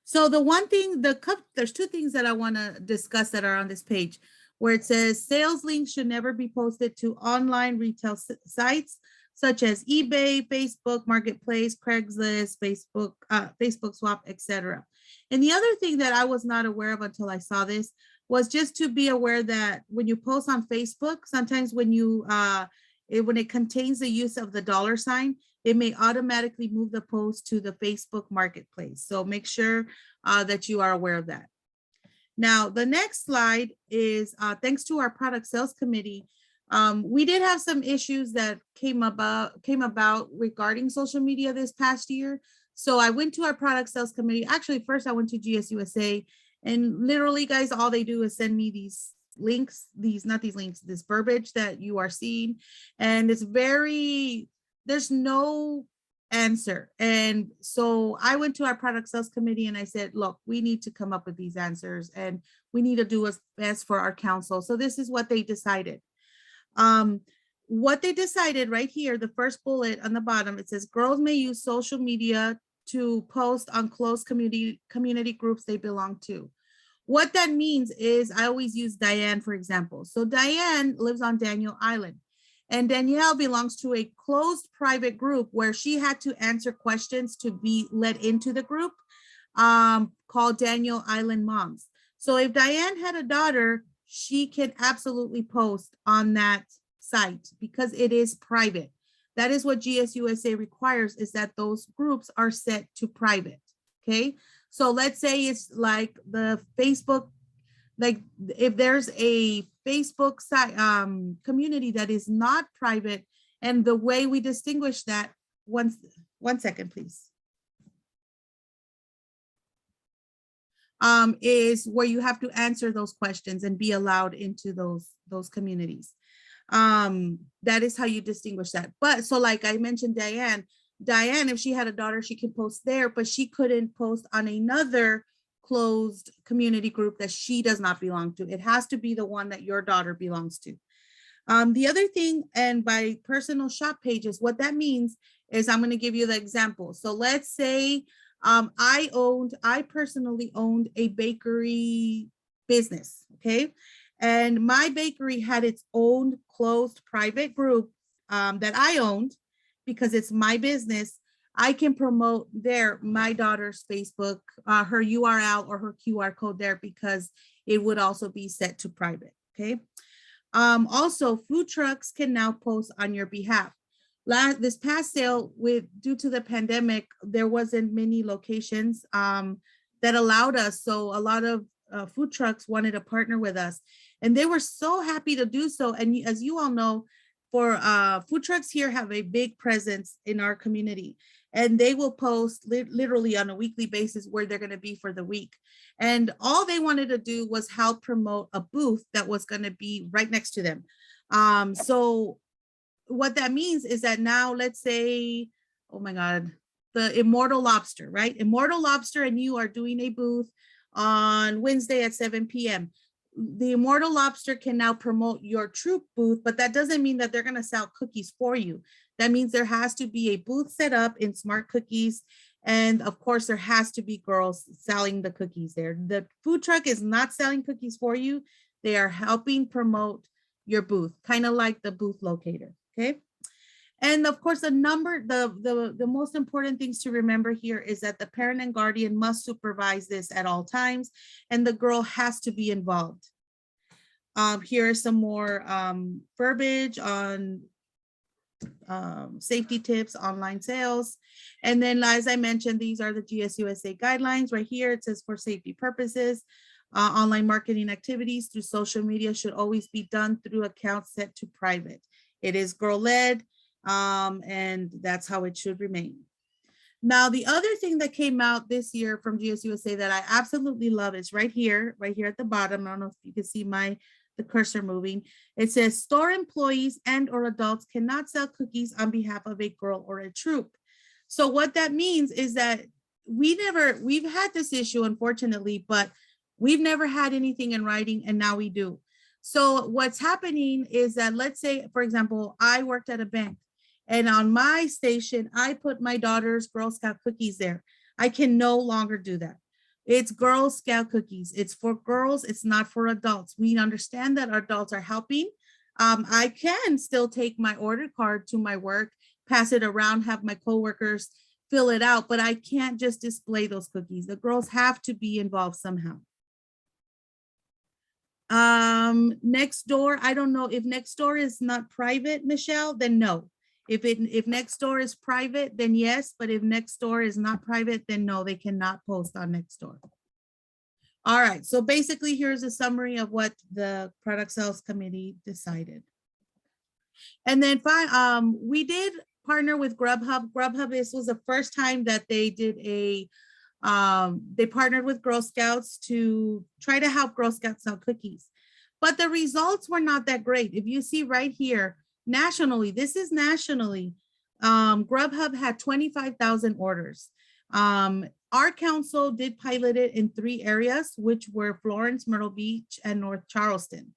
So the one thing, there's two things that I want to discuss that are on this page, where it says sales links should never be posted to online retail sites such as eBay, Facebook Marketplace, Craigslist, Facebook Swap, etc. And the other thing that I was not aware of until I saw this was just to be aware that when you post on Facebook, sometimes when when it contains the use of the $, it may automatically move the post to the Facebook Marketplace. So make sure that you are aware of that. Now, the next slide is thanks to our product sales committee, we did have some issues that came about regarding social media this past year. So I went to our product sales committee. Actually, first I went to GSUSA, and literally, guys, all they do is send me these links, this verbiage that you are seeing. And there's no answer. And so I went to our product sales committee and I said, look, we need to come up with these answers and we need to do what's best for our council. So this is what they decided. What they decided right here, the first bullet on the bottom, it says girls may use social media to post on close community groups they belong to. What that means is I always use Diane, for example. So Diane lives on Daniel Island. And Danielle belongs to a closed private group where she had to answer questions to be let into the group called Daniel Island Moms. So if Diane had a daughter, she can absolutely post on that site because it is private. That is what GSUSA requires, is that those groups are set to private, okay? So let's say it's like the Facebook, like if there's a Facebook site community that is not private, and the way we distinguish that, one second, please, is where you have to answer those questions and be allowed into those communities. That is how you distinguish that. But so like I mentioned, Diane, if she had a daughter, she could post there, but she couldn't post on another closed community group that she does not belong to. It has to be the one that your daughter belongs to. The other thing, and by personal shop pages, what that means is I'm going to give you the example. So let's say I personally owned a bakery business, okay? And my bakery had its own closed private group that I owned because it's my business. I can promote there my daughter's Facebook, her URL or her QR code there because it would also be set to private, okay? Also, food trucks can now post on your behalf. This past sale, due to the pandemic, there wasn't many locations that allowed us. So a lot of food trucks wanted to partner with us, and they were so happy to do so. And as you all know, for food trucks here have a big presence in our community, and they will post literally on a weekly basis where they're going to be for the week. And all they wanted to do was help promote a booth that was going to be right next to them. So what that means is that now, let's say, oh my God, the Immortal Lobster, right? Immortal Lobster and you are doing a booth on Wednesday at 7 p.m. The Immortal Lobster can now promote your troop booth, but that doesn't mean that they're going to sell cookies for you. That means there has to be a booth set up in Smart Cookies. And of course, there has to be girls selling the cookies there. The food truck is not selling cookies for you. They are helping promote your booth, kind of like the booth locator, okay? And of course, the most important things to remember here is that the parent and guardian must supervise this at all times, and the girl has to be involved. Here are some more verbiage on safety tips, online sales. And then, as I mentioned, these are the GSUSA guidelines right here. It says for safety purposes, online marketing activities through social media should always be done through accounts set to private. It is girl-led, and that's how it should remain. Now, the other thing that came out this year from GSUSA that I absolutely love is right here at the bottom. I don't know if you can see the cursor moving. It says store employees and or adults cannot sell cookies on behalf of a girl or a troop. So what that means is that we've had this issue, unfortunately, but we've never had anything in writing, and now we do. So what's happening is that, let's say, for example, I worked at a bank, and on my station, I put my daughter's Girl Scout cookies there. I can no longer do that. It's Girl Scout cookies. It's for girls. It's not for adults. We understand that adults are helping. I can still take my order card to my work, pass it around, have my coworkers fill it out, but I can't just display those cookies. The girls have to be involved somehow. Next door, I don't know if next door is not private, Michelle, then no. If next door is private, then yes, but if next door is not private, then no, they cannot post on next door. All right, so basically here's a summary of what the product sales committee decided. And then we did partner with Grubhub. Grubhub, this was the first time that they did they partnered with Girl Scouts to try to help Girl Scouts sell cookies. But the results were not that great. If you see right here, nationally, this is nationally, Grubhub had 25,000 orders. Our council did pilot it in 3 areas, which were Florence, Myrtle Beach, and North Charleston.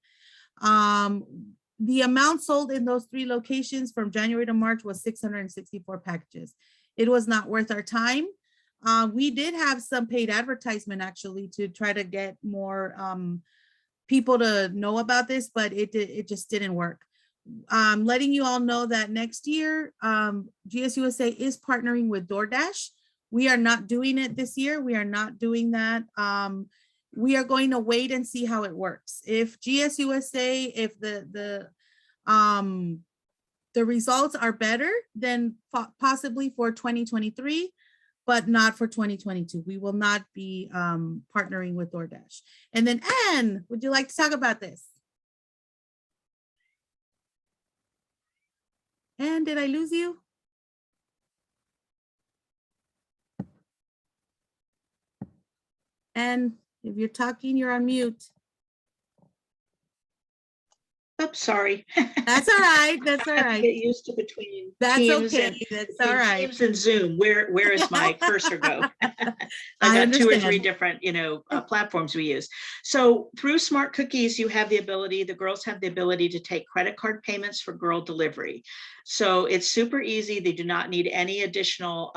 The amount sold in those 3 locations from January to March was 664 packages. It was not worth our time. We did have some paid advertisement actually to try to get more people to know about this, but it just didn't work. Letting you all know that next year, GSUSA is partnering with DoorDash. We are not doing it this year. We are not doing that. We are going to wait and see how it works. If GSUSA, if the results are better, then possibly for 2023, but not for 2022. We will not be partnering with DoorDash. And then Anne, would you like to talk about this? Anne, did I lose you? And if you're talking, you're on mute. Oops, sorry. That's all right. That's all right. Get used to between That's Teams okay. and That's all right. Teams and Zoom. Where is my cursor go? I got 2 or 3 understand. different, platforms we use. So through Smart Cookies, you have the ability, the girls have the ability to take credit card payments for girl delivery. So it's super easy. They do not need any additional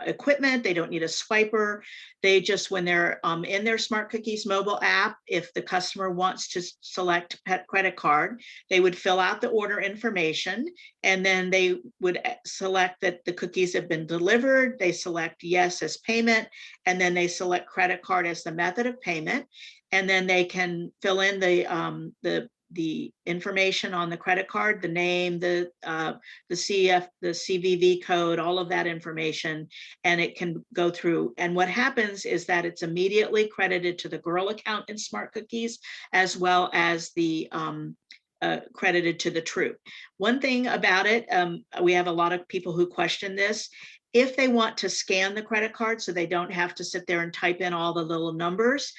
equipment. They don't need a swiper. They just, when they're in their Smart Cookies mobile app, if the customer wants to select pet credit card, they would fill out the order information, and then they would select that the cookies have been delivered. They select yes as payment, and then they select credit card as the method of payment. And then they can fill in the the information on the credit card, the name, the CVV code, all of that information, and it can go through. And what happens is that it's immediately credited to the girl account in Smart Cookies, as well as the credited to the troop. One thing about it, we have a lot of people who question this. If they want to scan the credit card so they don't have to sit there and type in all the little numbers,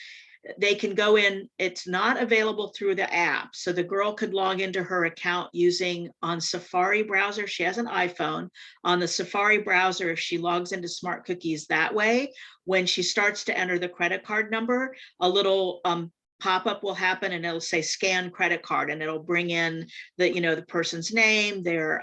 they can go in. It's not available through the app. So the girl could log into her account using on Safari browser. She has an iPhone. On the Safari browser, if she logs into Smart Cookies that way, when she starts to enter the credit card number, a little pop-up will happen and it'll say scan credit card, and it'll bring in the, the person's name, their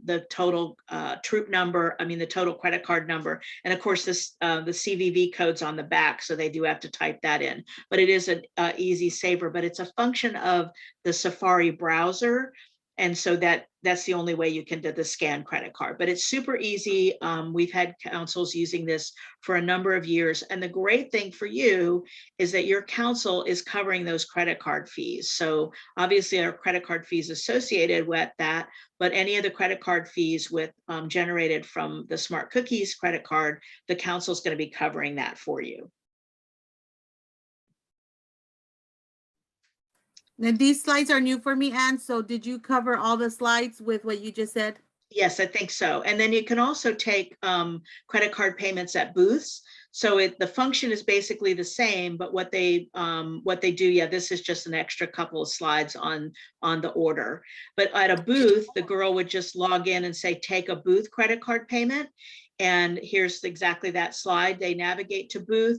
the total troop number, the total credit card number. And of course, this the CVV code's on the back, so they do have to type that in. But it is an easy saver, but it's a function of the Safari browser. And so that's the only way you can do the scan credit card, but it's super easy. We've had counsels using this for a number of years. And the great thing for you is that your counsel is covering those credit card fees. So obviously our credit card fees associated with that, but any of the credit card fees with generated from the Smart Cookies credit card, the counsel is going to be covering that for you. Now, these slides are new for me, Anne. So did you cover all the slides with what you just said? Yes, I think so. And then you can also take credit card payments at booths. So the function is basically the same, but what they do, yeah, this is just an extra couple of slides on the order. But at a booth, the girl would just log in and say, take a booth credit card payment. And here's exactly that slide. They navigate to booth,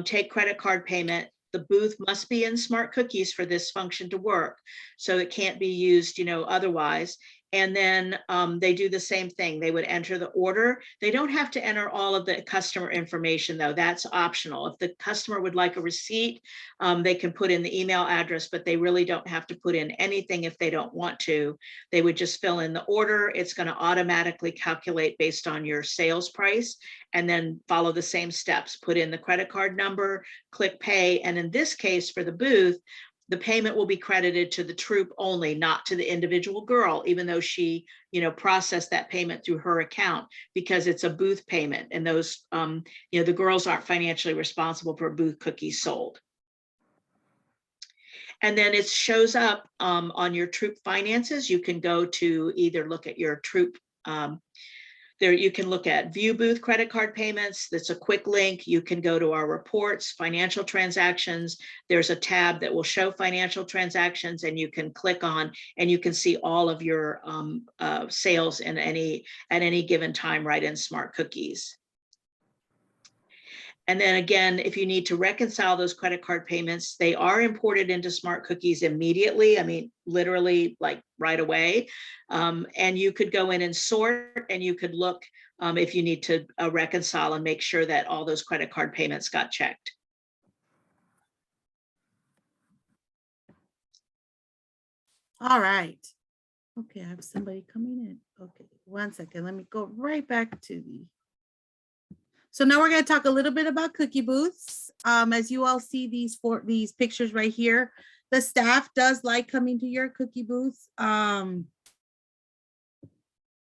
take credit card payment. The booth must be in Smart Cookies for this function to work. So it can't be used, otherwise. And then they do the same thing. They would enter the order. They don't have to enter all of the customer information, though. That's optional. If the customer would like a receipt, they can put in the email address, but they really don't have to put in anything if they don't want to. They would just fill in the order. It's going to automatically calculate based on your sales price, and then follow the same steps. Put in the credit card number, click pay. And in this case, for the booth, the payment will be credited to the troop only, not to the individual girl, even though she, processed that payment through her account, because it's a booth payment. And those, the girls aren't financially responsible for booth cookies sold. And then it shows up on your troop finances. You can go to either look at your troop there, you can look at view booth credit card payments. That's a quick link. You can go to our reports, financial transactions. There's a tab that will show financial transactions, and you can click on, and you can see all of your sales at any given time right in Smart Cookies. And then again, if you need to reconcile those credit card payments, they are imported into Smart Cookies immediately. Literally like right away. And you could go in and sort, and you could look if you need to reconcile and make sure that all those credit card payments got checked. All right. Okay, I have somebody coming in. Okay, 1 second. Let me go right back to the. So now we're going to talk a little bit about cookie booths. As you all see these pictures right here, the staff does like coming to your cookie booths. You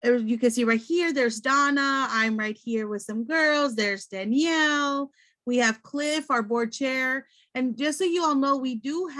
can see right here, there's Donna. I'm right here with some girls. There's Danielle. We have Cliff, our board chair. And just so you all know, we do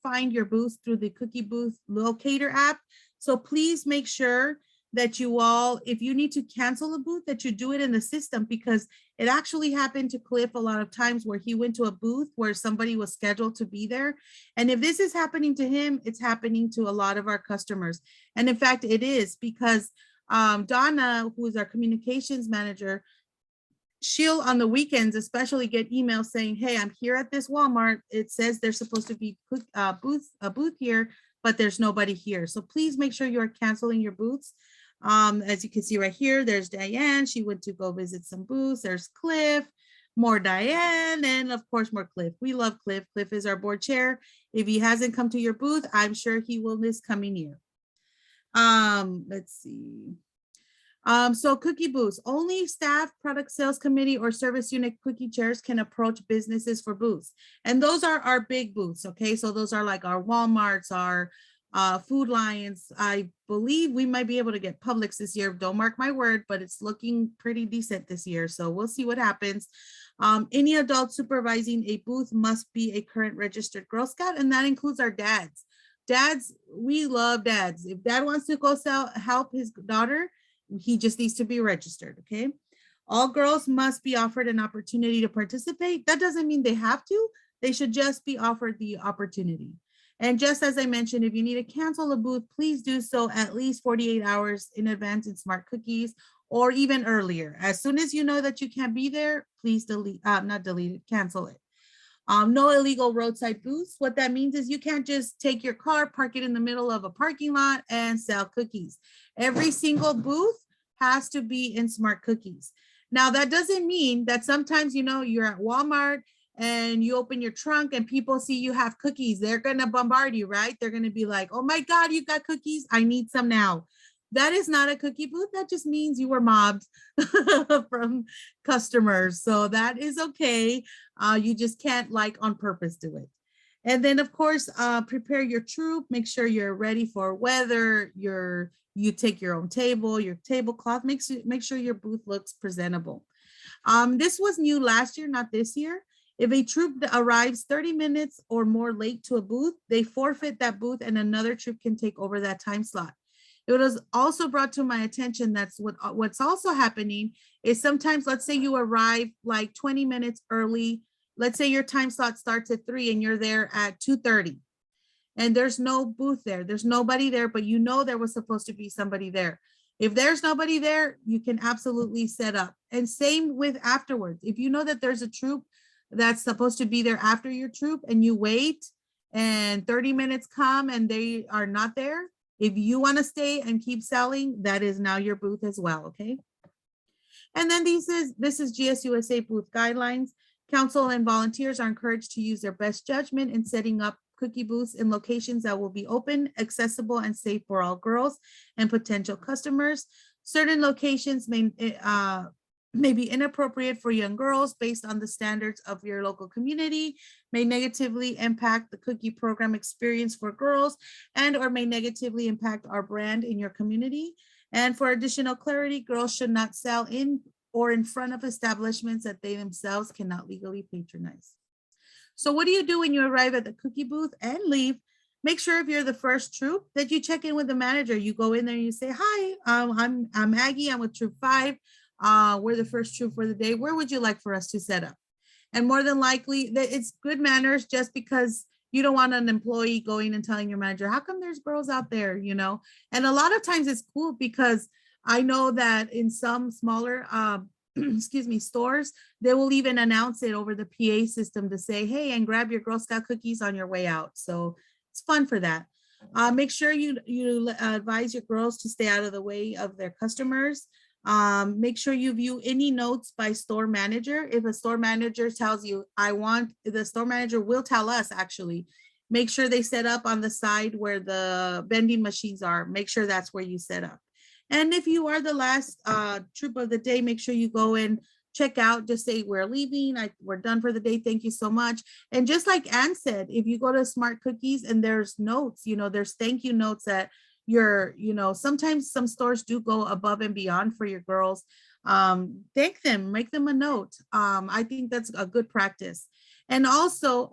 find your booths through the Cookie Booth Locator app. So please make sure that you all, if you need to cancel a booth, that you do it in the system, because it actually happened to Cliff a lot of times where he went to a booth where somebody was scheduled to be there. And if this is happening to him, it's happening to a lot of our customers. And in fact, it is, because Donna, who is our communications manager, she'll on the weekends especially get emails saying, hey, I'm here at this Walmart. It says there's supposed to be a booth here, but there's nobody here. So please make sure you're canceling your booths. As you can see right here, there's Diane. She went to go visit some booths. There's Cliff, more Diane, and of course more Cliff. We love Cliff. Cliff is our board chair. If he hasn't come to your booth, I'm sure he will this coming year. Let's see. So cookie booths, only staff, product sales committee, or service unit cookie chairs can approach businesses for booths. And those are our big booths, okay? So those are like our Walmarts, our Food Lions. I believe we might be able to get Publix this year. Don't mark my word, but it's looking pretty decent this year. So we'll see what happens. Any adult supervising a booth must be a current registered Girl Scout, and that includes our dads. Dads, we love dads. If dad wants to go help his daughter, he just needs to be registered, okay? All girls must be offered an opportunity to participate. That doesn't mean they have to. They should just be offered the opportunity. And just as I mentioned, if you need to cancel a booth, please do so at least 48 hours in advance in Smart Cookies or even earlier. As soon as you know that you can't be there, please not delete it, cancel it. No illegal roadside booths. What that means is you can't just take your car, park it in the middle of a parking lot and sell cookies. Every single booth has to be in Smart Cookies. Now, that doesn't mean that sometimes, you're at Walmart and you open your trunk and people see you have cookies. They're going to bombard you, right? They're going to be like, oh my God, you got cookies. I need some now. That is not a cookie booth. That just means you were mobbed from customers. So that is okay. You just can't on purpose do it. And then of course, prepare your troop, make sure you're ready for weather, you take your own table, your tablecloth, make sure your booth looks presentable. This was new last year, not this year. If a troop arrives 30 minutes or more late to a booth, they forfeit that booth and another troop can take over that time slot. It was also brought to my attention that's what's also happening is sometimes, let's say you arrive 20 minutes early. Let's say your time slot starts at 3 and you're there at 2:30 and there's no booth there. There's nobody there, but there was supposed to be somebody there. If there's nobody there, you can absolutely set up. And same with afterwards. If you know that there's a troop that's supposed to be there after your troop and you wait and 30 minutes come and they are not there, if you want to stay and keep selling, that is now your booth as well, okay? And then this is GSUSA booth guidelines. Council and volunteers are encouraged to use their best judgment in setting up cookie booths in locations that will be open, accessible, and safe for all girls and potential customers. Certain locations may be inappropriate for young girls based on the standards of your local community, may negatively impact the cookie program experience for girls, and or may negatively impact our brand in your community. And for additional clarity, girls should not sell in or in front of establishments that they themselves cannot legally patronize. So what do you do when you arrive at the cookie booth and leave? Make sure if you're the first troop that you check in with the manager. You go in there and you say, hi, I'm Aggie, I'm with Troop 5. We're the first troop for the day. Where would you like for us to set up? And more than likely, it's good manners just because you don't want an employee going and telling your manager, how come there's girls out there, And a lot of times it's cool because I know that in some smaller, stores, they will even announce it over the PA system to say, hey, and grab your Girl Scout cookies on your way out. So it's fun for that. Make sure you advise your girls to stay out of the way of their customers. Make sure you view any notes by store manager. If a store manager tells you, the store manager will tell us actually, make sure they set up on the side where the vending machines are. Make sure that's where you set up. And if you are the last troop of the day, make sure you go and check out, just say we're leaving, we're done for the day, thank you so much. And just like Ann said, if you go to Smart Cookies and there's notes, there's thank you notes that sometimes some stores do go above and beyond for your girls. Thank them, make them a note. I think that's a good practice. And also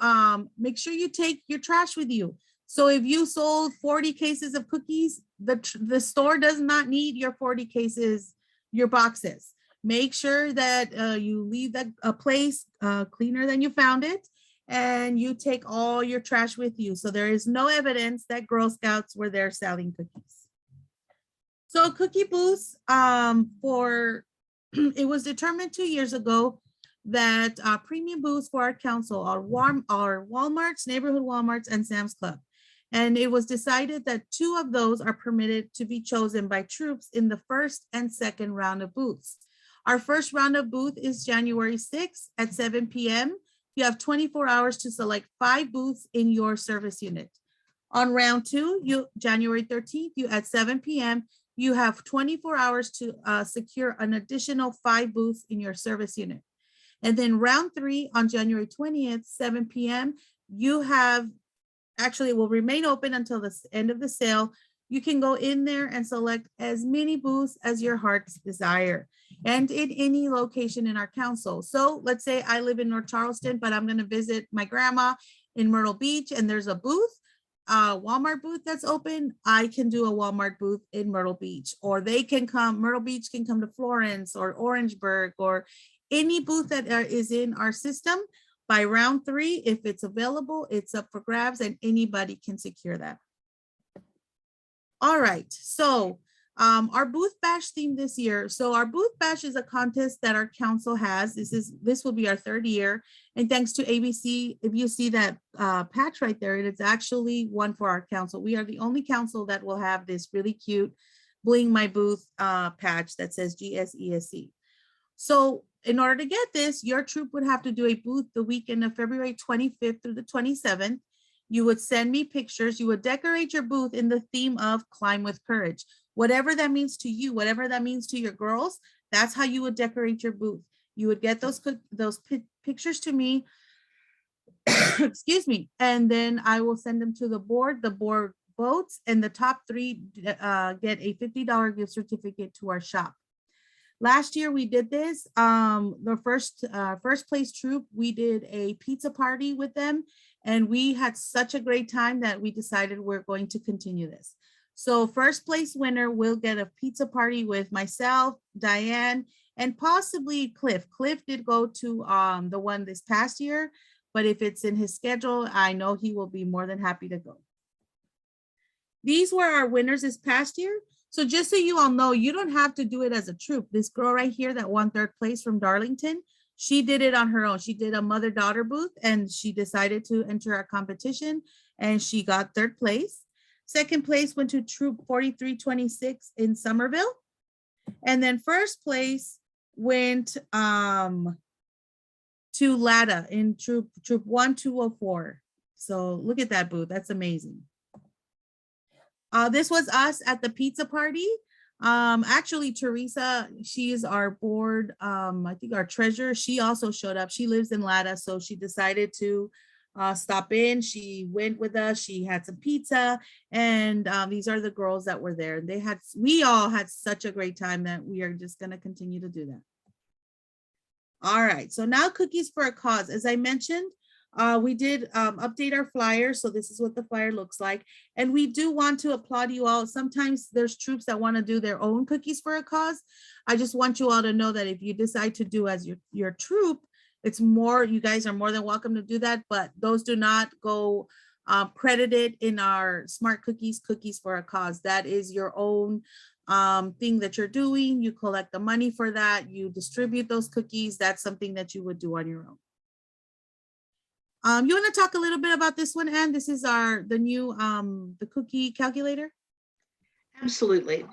make sure you take your trash with you. So if you sold 40 cases of cookies, the store does not need your 40 cases, your boxes. Make sure that you leave a place cleaner than you found it, and you take all your trash with you. So there is no evidence that Girl Scouts were there selling cookies. So cookie booths, it was determined 2 years ago that premium booths for our council are Walmarts, neighborhood Walmarts, and Sam's Club. And it was decided that 2 of those are permitted to be chosen by troops in the first and second round of booths. Our first round of booth is January 6th at 7 p.m. You have 24 hours to select 5 booths in your service unit. On round 2, January 13th, at 7 p.m., you have 24 hours to secure an additional 5 booths in your service unit. And then round 3 on January 20th, 7 p.m., you have, actually it will remain open until the end of the sale. You can go in there and select as many booths as your heart's desire and in any location in our council. So let's say I live in North Charleston, but I'm going to visit my grandma in Myrtle Beach and there's a booth, Walmart booth that's open. I can do a Walmart booth in Myrtle Beach, or they can come, Myrtle Beach can come to Florence or Orangeburg or any booth that is in our system. By round 3, if it's available, it's up for grabs and anybody can secure that. All right, so our booth bash theme this year. So our booth bash is a contest that our council has. This will be our 3rd year. And thanks to ABC, if you see that patch right there, it is actually one for our council. We are the only council that will have this really cute Bling My Booth patch that says GSESC. So in order to get this, your troop would have to do a booth the weekend of February 25th through the 27th. You would send me pictures. You would decorate your booth in the theme of Climb with Courage. Whatever that means to you, whatever that means to your girls, that's how you would decorate your booth. You would get those pictures to me, excuse me, and then I will send them to the board. The board votes, and the top 3 get a $50 gift certificate to our shop. Last year we did this. The first place troop, we did a pizza party with them, and we had such a great time that we decided we're going to continue this. So first place winner will get a pizza party with myself, Diane, and possibly Cliff. Cliff did go to the one this past year, but if it's in his schedule, I know he will be more than happy to go. These were our winners this past year. So just so you all know, you don't have to do it as a troop. This girl right here that won 3rd place from Darlington, she did it on her own. She did a mother-daughter booth and she decided to enter our competition and she got 3rd place. 2nd place went to troop 4326 in Somerville. And then 1st place went to Lada in troop 1204. So look at that booth. That's amazing. This was us at the pizza party. Actually, Teresa, she is our board, I think our treasurer. She also showed up. She lives in Lada, so she decided to stop in. She went with us. She had some pizza, and these are the girls that were there. We all had such a great time that we are just going to continue to do that. All right, so now Cookies for a Cause. As I mentioned, we did update our flyer. So this is what the flyer looks like. And we do want to applaud you all. Sometimes there's troops that want to do their own Cookies for a Cause. I just want you all to know that if you decide to do as your troop, it's more, you guys are more than welcome to do that, but those do not go credited in our Smart Cookies for a Cause. That is your own thing that you're doing. You collect the money for that. You distribute those cookies. That's something that you would do on your own. You want to talk a little bit about this one, Anne? This is the new the cookie calculator. Absolutely.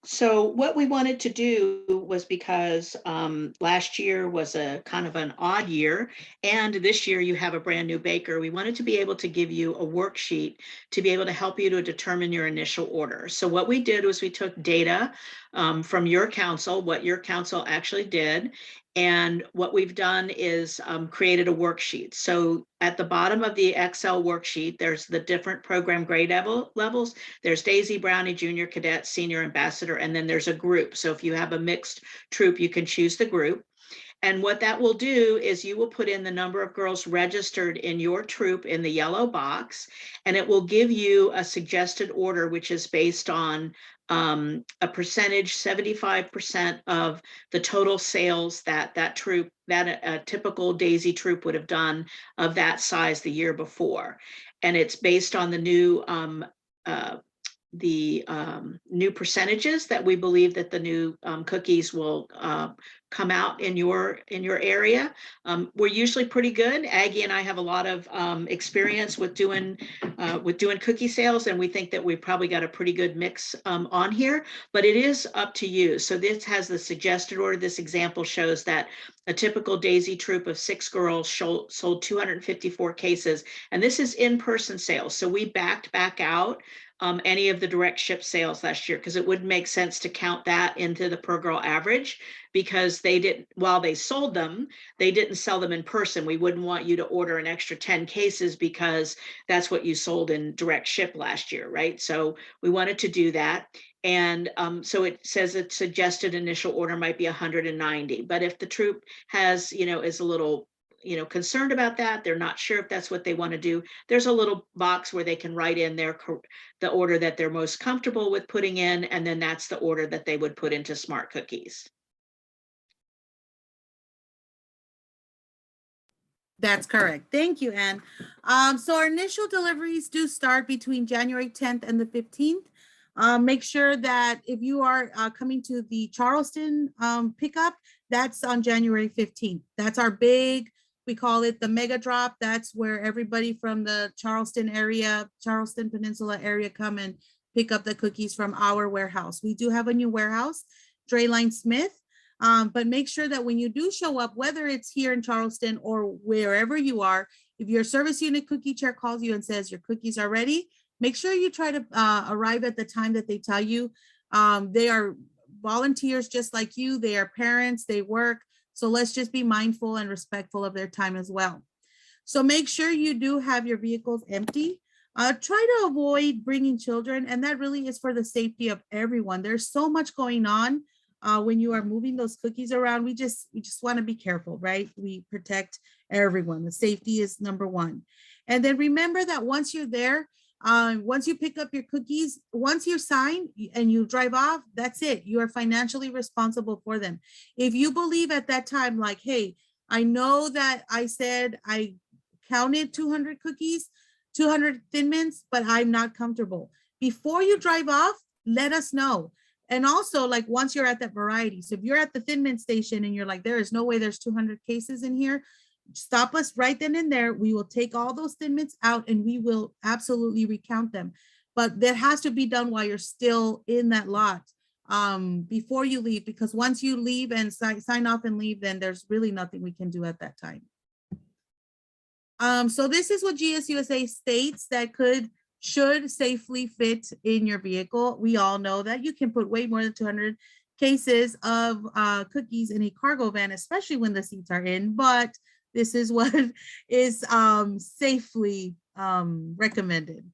So what we wanted to do was, because last year was a kind of an odd year, and this year you have a brand new baker, we wanted to be able to give you a worksheet to be able to help you to determine your initial order. So what we did was we took data from your council, what your council actually did, and what we've done is created a worksheet. So at the bottom of the Excel worksheet, there's the different program grade levels. There's Daisy, Brownie, Junior, Cadet, Senior, Ambassador, and then there's a group. So if you have a mixed troop, you can choose the group. And what that will do is you will put in the number of girls registered in your troop in the yellow box, and it will give you a suggested order, which is based on a percentage, 75% of the total sales that troop, that a typical Daisy troop would have done of that size the year before. And it's based on the new percentages that we believe that the new cookies will come out in your area. We're usually pretty good. Aggie and I have a lot of experience with doing cookie sales, and we think that we've probably got a pretty good mix on here, but it is up to you. So this has the suggested order. This example shows that a typical Daisy troop of 6 girls sold 254 cases, and this is in-person sales. So we backed back out any of the direct ship sales last year, because it wouldn't make sense to count that into the per girl average, because they didn't, while they sold them, they didn't sell them in person. We wouldn't want you to order an extra 10 cases because that's what you sold in direct ship last year, right? So we wanted to do that. And so it says its suggested initial order might be 190, but if the troop has, is a little, concerned about that, they're not sure if that's what they want to do, there's a little box where they can write in the order that they're most comfortable with putting in, and then that's the order that they would put into Smart Cookies. That's correct. Thank you, Anne. So our initial deliveries do start between January 10th and the 15th. Make sure that if you are coming to the Charleston pickup, that's on January 15th. That's our big, we call it the mega drop. That's where everybody from the Charleston area, Charleston Peninsula area, come and pick up the cookies from our warehouse. We do have a new warehouse, Drayline Smith. But make sure that when you do show up, whether it's here in Charleston or wherever you are, if your service unit cookie chair calls you and says your cookies are ready, make sure you try to arrive at the time that they tell you. They are volunteers just like you. They are parents, they work. So let's just be mindful and respectful of their time as well. So make sure you do have your vehicles empty. Try to avoid bringing children, and that really is for the safety of everyone. There's so much going on. When you are moving those cookies around, we just want to be careful, right? We protect everyone. The safety is number one. And then remember that once you're there, once you pick up your cookies, once you sign and you drive off, that's it. You are financially responsible for them. If you believe at that time, like, hey, I know that I said I counted 200 cookies, 200 Thin Mints, but I'm not comfortable. Before you drive off, let us know. And also, like, once you're at that variety, so if you're at the Thin Mint station and you're like, there is no way there's 200 cases in here, stop us right then and there. We will take all those Thin Mints out and we will absolutely recount them. But that has to be done while you're still in that lot before you leave, because once you leave and sign off and leave, then there's really nothing we can do at that time. So this is what GSUSA states that should safely fit in your vehicle. We all know that you can put way more than 200 cases of cookies in a cargo van, especially when the seats are in, but this is what is safely recommended.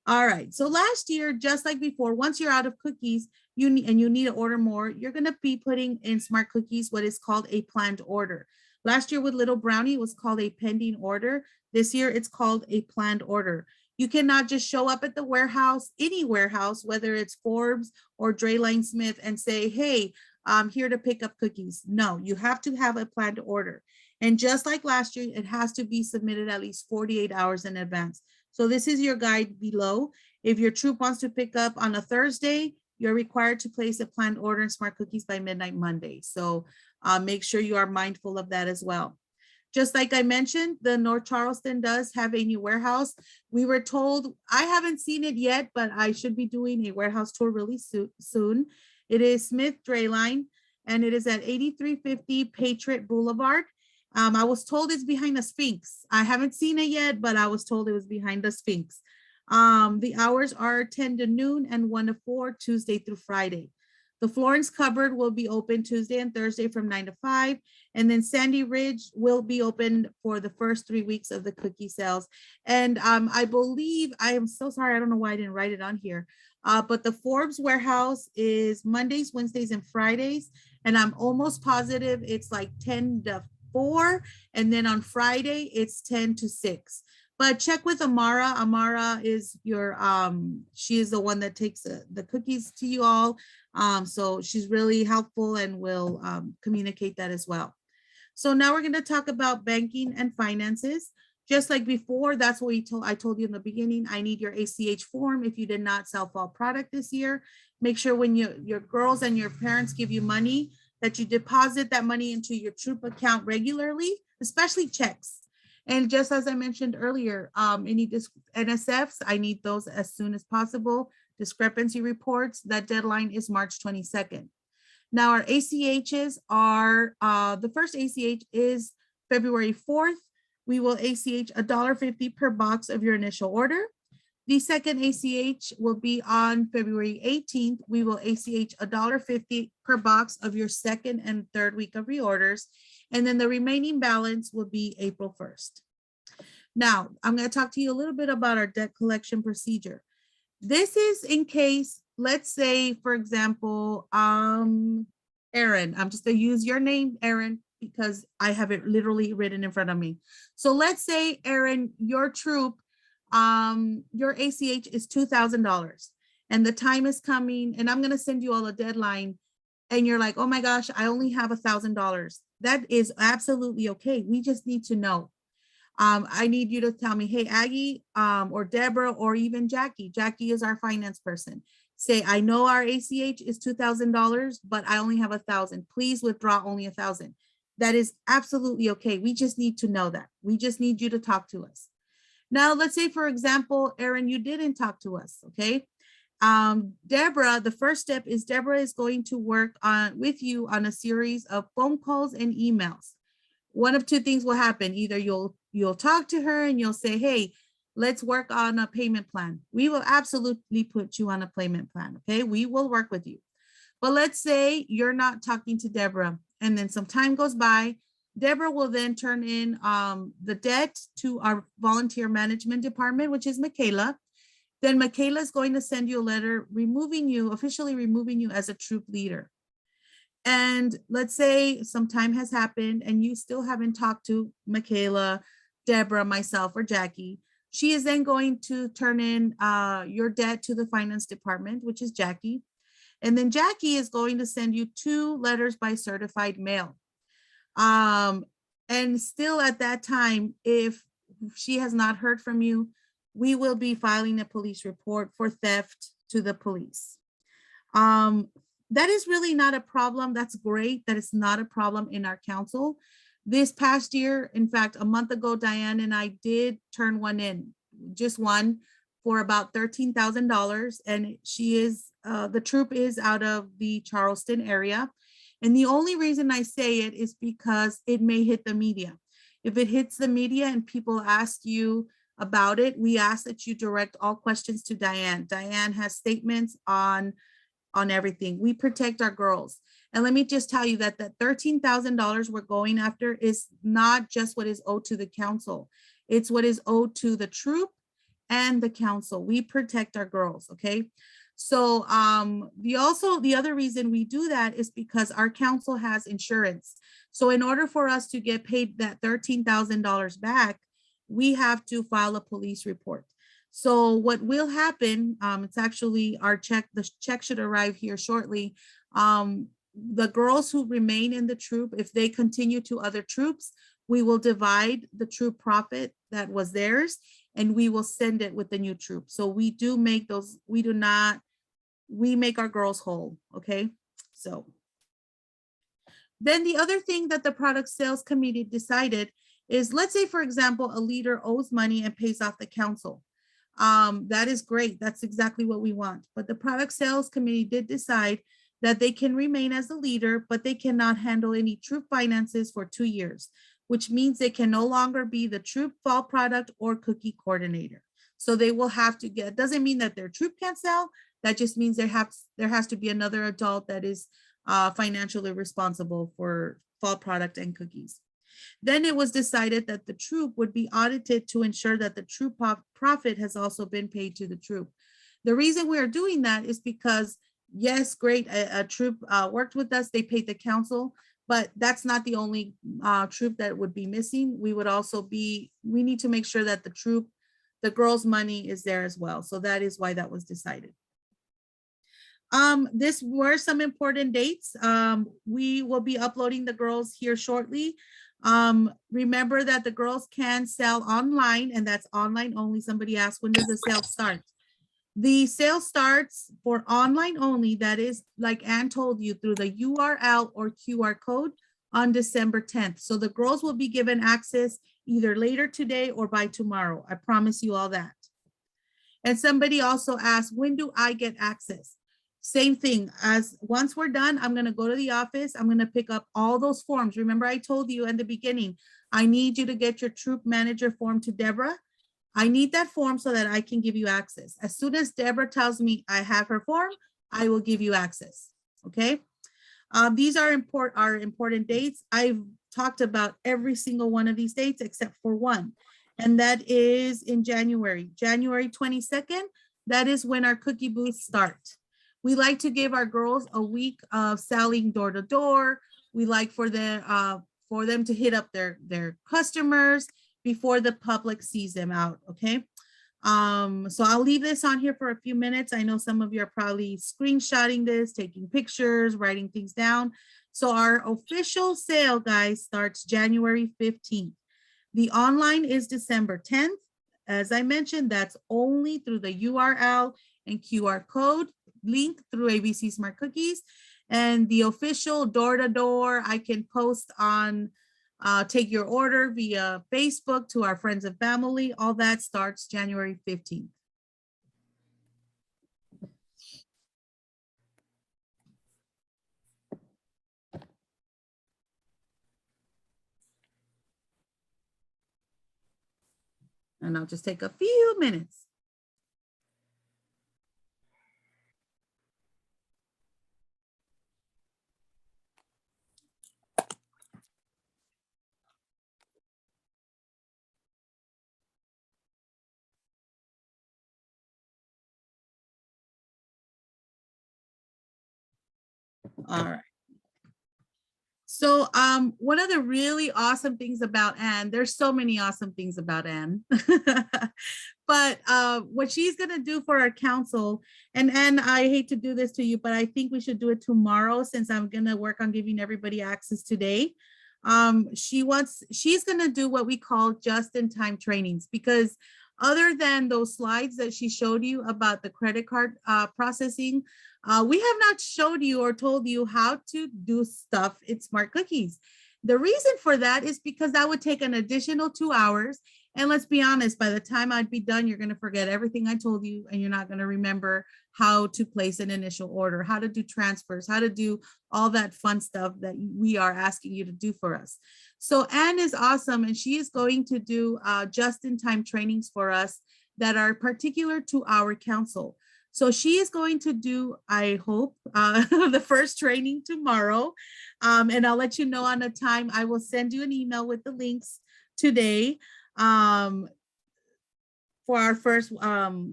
All right, so last year, just like before, once you're out of cookies, you need to order more, you're gonna be putting in Smart Cookies what is called a planned order. Last year with Little Brownie, it was called a pending order. This year, it's called a planned order. You cannot just show up at the warehouse, any warehouse, whether it's Forbes or Drayline Smith, and say, hey, I'm here to pick up cookies. No, you have to have a planned order. And just like last year, it has to be submitted at least 48 hours in advance. So this is your guide below. If your troop wants to pick up on a Thursday, you're required to place a planned order in Smart Cookies by midnight Monday. So make sure you are mindful of that as well. Just like I mentioned, the North Charleston does have a new warehouse. We were told, I haven't seen it yet, but I should be doing a warehouse tour really soon. It is Smith Drayline, and it is at 8350 Patriot Boulevard. I was told it's behind the Sphinx. I haven't seen it yet, but I was told it was behind the Sphinx. The hours are 10 to noon and 1 to 4, Tuesday through Friday. The Florence cupboard will be open Tuesday and Thursday from 9 to 5. And then Sandy Ridge will be open for the first 3 weeks of the cookie sales. And I believe, I am so sorry, I don't know why I didn't write it on here, but the Forbes warehouse is Mondays, Wednesdays, and Fridays. And I'm almost positive it's like 10 to 4. And then on Friday, it's 10 to 6. But check with Amara. Amara is your, she is the one that takes the cookies to you all. So she's really helpful and will communicate that as well. So now we're going to talk about banking and finances. Just like before, that's what I told you in the beginning. I need your ACH form if you did not sell fall product this year. Make sure when your girls and your parents give you money that you deposit that money into your troop account regularly, especially checks. And just as I mentioned earlier, any NSFs, I need those as soon as possible. Discrepancy reports, that deadline is March 22nd. Now our ACHs are, the first ACH is February 4th. We will ACH $1.50 per box of your initial order. The second ACH will be on February 18th. We will ACH $1.50 per box of your second and third week of reorders. And then the remaining balance will be April 1st. Now, I'm going to talk to you a little bit about our debt collection procedure. This is in case, let's say, for example, Aaron, I'm just going to use your name, Aaron, because I have it literally written in front of me. So let's say, Aaron, your troop, your ACH is $2,000 and the time is coming and I'm going to send you all a deadline and you're like, oh my gosh, I only have $1,000. That is absolutely okay. We just need to know. I need you to tell me, hey, Aggie, or Deborah, or even Jackie. Jackie is our finance person. Say, I know our ACH is $2,000, but I only have 1,000. Please withdraw only 1,000. That is absolutely okay. We just need to know that. We just need you to talk to us. Now, let's say, for example, Aaron, you didn't talk to us, okay? Deborah, the first step is Deborah is going to work on with you on a series of phone calls and emails. One of two things will happen. Either you'll talk to her and you'll say, hey, let's work on a payment plan. We will absolutely put you on a payment plan, okay? We will work with you. But let's say you're not talking to Deborah and then some time goes by. Deborah will then turn in the debt to our volunteer management department, which is Michaela. Then Michaela is going to send you a letter officially removing you as a troop leader. And let's say some time has happened and you still haven't talked to Michaela, Deborah, myself, or Jackie. She is then going to turn in your debt to the finance department, which is Jackie. And then Jackie is going to send you 2 letters by certified mail. And still at that time, if she has not heard from you, we will be filing a police report for theft to the police. That is really not a problem. That's great. That is not a problem in our council. This past year, in fact, a month ago, Diane and I did turn one in, just one, for about $13,000. And she is, the troop is out of the Charleston area. And the only reason I say it is because it may hit the media. If it hits the media and people ask you about it, we ask that you direct all questions to Diane. Diane has statements on everything. We protect our girls. And let me just tell you that that $13,000 we're going after is not just what is owed to the council. It's what is owed to the troop and the council. We protect our girls, okay? So the other reason we do that is because our council has insurance. So in order for us to get paid that $13,000 back, we have to file a police report. So what will happen, it's actually our check, the check should arrive here shortly. The girls who remain in the troop, if they continue to other troops, we will divide the troop profit that was theirs and we will send it with the new troop. So we do make those, we make our girls whole, okay? So then the other thing that the product sales committee decided is, let's say, for example, a leader owes money and pays off the council. That is great. That's exactly what we want. But the product sales committee did decide that they can remain as a leader, but they cannot handle any troop finances for 2 years, which means they can no longer be the troop fall product or cookie coordinator. So they will have to get, doesn't mean that their troop can't sell. That just means there has to be another adult that is financially responsible for fall product and cookies. Then it was decided that the troop would be audited to ensure that the troop profit has also been paid to the troop. The reason we are doing that is because, yes, great, a troop worked with us, they paid the council, but that's not the only troop that would be missing. We would also we need to make sure that the troop, the girls' money is there as well. So that is why that was decided. This were some important dates. We will be uploading the girls here shortly. Remember that the girls can sell online, and that's online only. Somebody asked, when does the sale start? The sale starts for online only. That is, like Ann told you, through the URL or QR code on December 10th. So the girls will be given access either later today or by tomorrow. I promise you all that. And somebody also asked, when do I get access? Same thing, as once we're done, I'm going to go to the office. I'm going to pick up all those forms. Remember, I told you in the beginning, I need you to get your troop manager form to Deborah. I need that form so that I can give you access. As soon as Deborah tells me I have her form, I will give you access, okay? These are important dates. I've talked about every single one of these dates except for one, and that is in January. January 22nd, that is when our cookie booths start. We like to give our girls a week of selling door to door. We like for them to hit up their customers before the public sees them out, okay? So I'll leave this on here for a few minutes. I know some of you are probably screenshotting this, taking pictures, writing things down. So our official sale, guys, starts January 15th. The online is December 10th. As I mentioned, that's only through the URL and QR code link through ABC Smart Cookies. And the official door-to-door, I can post on take your order via Facebook to our friends and family. All that starts January 15th. And I'll just take a few minutes. All right. So one of the really awesome things about Anne, there's so many awesome things about Anne, but what she's gonna do for our council, and Anne, I hate to do this to you, but I think we should do it tomorrow since I'm gonna work on giving everybody access today. She's gonna do what we call just-in-time trainings, because other than those slides that she showed you about the credit card processing, we have not showed you or told you how to do stuff in Smart Cookies. The reason for that is because that would take an additional 2 hours. And let's be honest, by the time I'd be done, you're going to forget everything I told you, and you're not going to remember how to place an initial order, how to do transfers, how to do all that fun stuff that we are asking you to do for us. So Anne is awesome, and she is going to do just-in-time trainings for us that are particular to our council. So she is going to do, I hope, the first training tomorrow. And I'll let you know on the time. I will send you an email with the links today for our first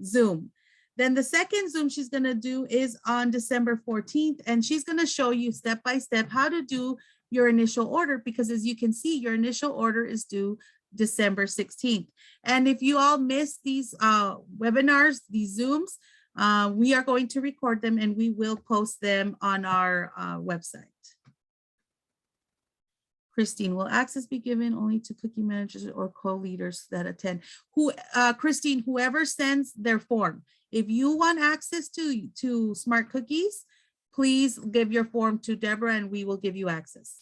Zoom. Then the second Zoom she's going to do is on December 14th. And she's going to show you step by step how to do your initial order, because as you can see, your initial order is due December 16th. And if you all missed these webinars, these Zooms, we are going to record them and we will post them on our website. Christine, will access be given only to cookie managers or co-leaders that attend? Christine, whoever sends their form, if you want access to Smart Cookies, please give your form to Deborah and we will give you access.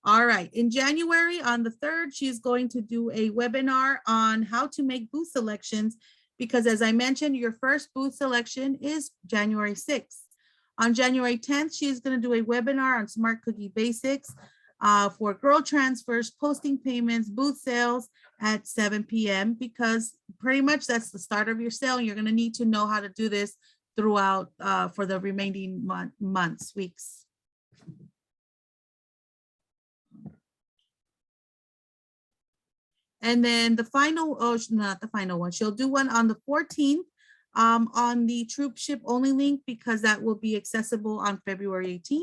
All right, in January on the 3rd, she's going to do a webinar on how to make booth selections, because as I mentioned, your first booth selection is January 6th. On January 10th, she's going to do a webinar on Smart Cookie Basics for girl transfers, posting payments, booth sales at 7 p.m. because pretty much that's the start of your sale. You're going to need to know how to do this throughout for the remaining weeks. And then the final, oh, not the final one, she'll do one on the 14th on the troop ship only link, because that will be accessible on February 18th.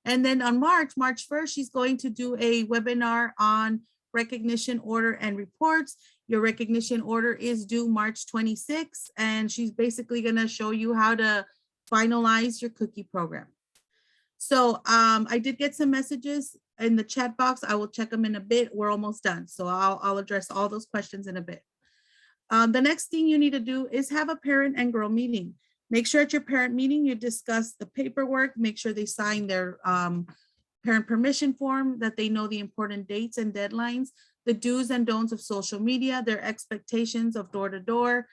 And then on March 1st, she's going to do a webinar on recognition order and reports. Your recognition order is due March 26th, and she's basically going to show you how to finalize your cookie program. So I did get some messages in the chat box. I will check them in a bit. We're almost done. So I'll address all those questions in a bit. The next thing you need to do is have a parent and girl meeting. Make sure at your parent meeting, you discuss the paperwork, make sure they sign their parent permission form, that they know the important dates and deadlines, the do's and don'ts of social media, their expectations of door-to-door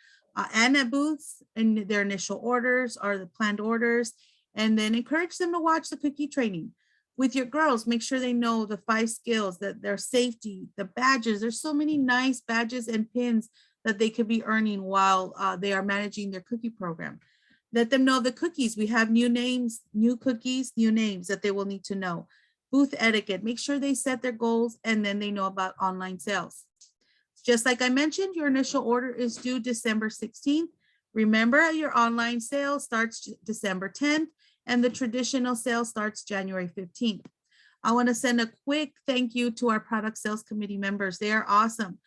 and at booths, and their initial orders or the planned orders, and then encourage them to watch the cookie training. With your girls, make sure they know the 5 skills, that their safety, the badges. There's so many nice badges and pins that they could be earning while they are managing their cookie program. Let them know the cookies. We have new names, new cookies, new names that they will need to know. Booth etiquette, make sure they set their goals and then they know about online sales. Just like I mentioned, your initial order is due December 16th. Remember, your online sale starts December 10th and the traditional sale starts January 15th. I want to send a quick thank you to our product sales committee members. They are awesome.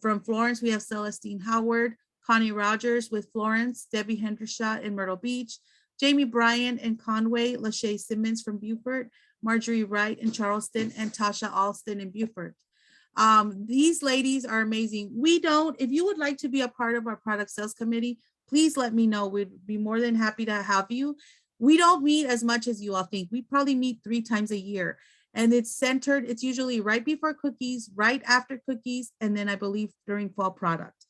From Florence, we have Celestine Howard, Connie Rogers with Florence, Debbie Hendershot in Myrtle Beach, Jamie Bryan in Conway, Lachey Simmons from Beaufort, Marjorie Wright in Charleston, and Tasha Alston in Beaufort. These ladies are amazing. If you would like to be a part of our product sales committee, please let me know. We'd be more than happy to have you. We don't meet as much as you all think. We probably meet 3 times a year. And it's usually right before cookies, right after cookies, and then I believe during fall product.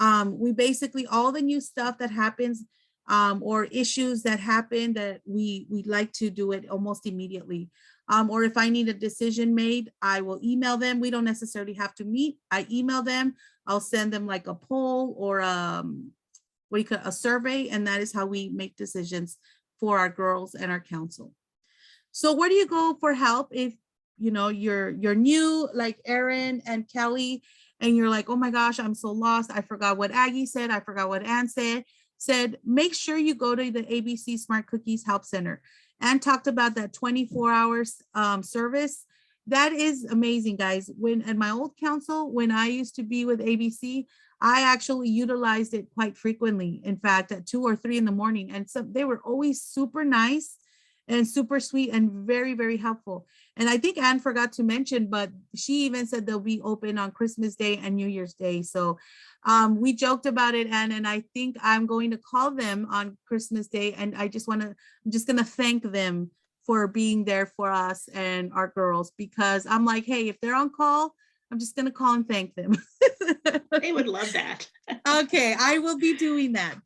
We basically, all the new stuff that happens or issues that happen that we like to do it almost immediately. Or if I need a decision made, I will email them. We don't necessarily have to meet. I email them. I'll send them like a poll or a survey, and that is how we make decisions for our girls and our council. So where do you go for help if you're new like Erin and Kelly, and you're like, oh my gosh, I'm so lost. I forgot what Aggie said. I forgot what Ann said. Make sure you go to the ABC Smart Cookies Help Center. Ann talked about that 24 hours service. That is amazing, guys. At my old council, when I used to be with ABC, I actually utilized it quite frequently. In fact, at 2 or 3 in the morning. And so they were always super nice and super sweet and very, very helpful. And I think Ann forgot to mention, but she even said they'll be open on Christmas Day and New Year's Day. So we joked about it, Ann, and I think I'm going to call them on Christmas Day. And I'm just going to thank them for being there for us and our girls, because I'm like, hey, if they're on call, I'm just going to call and thank them. They would love that. Okay, I will be doing that.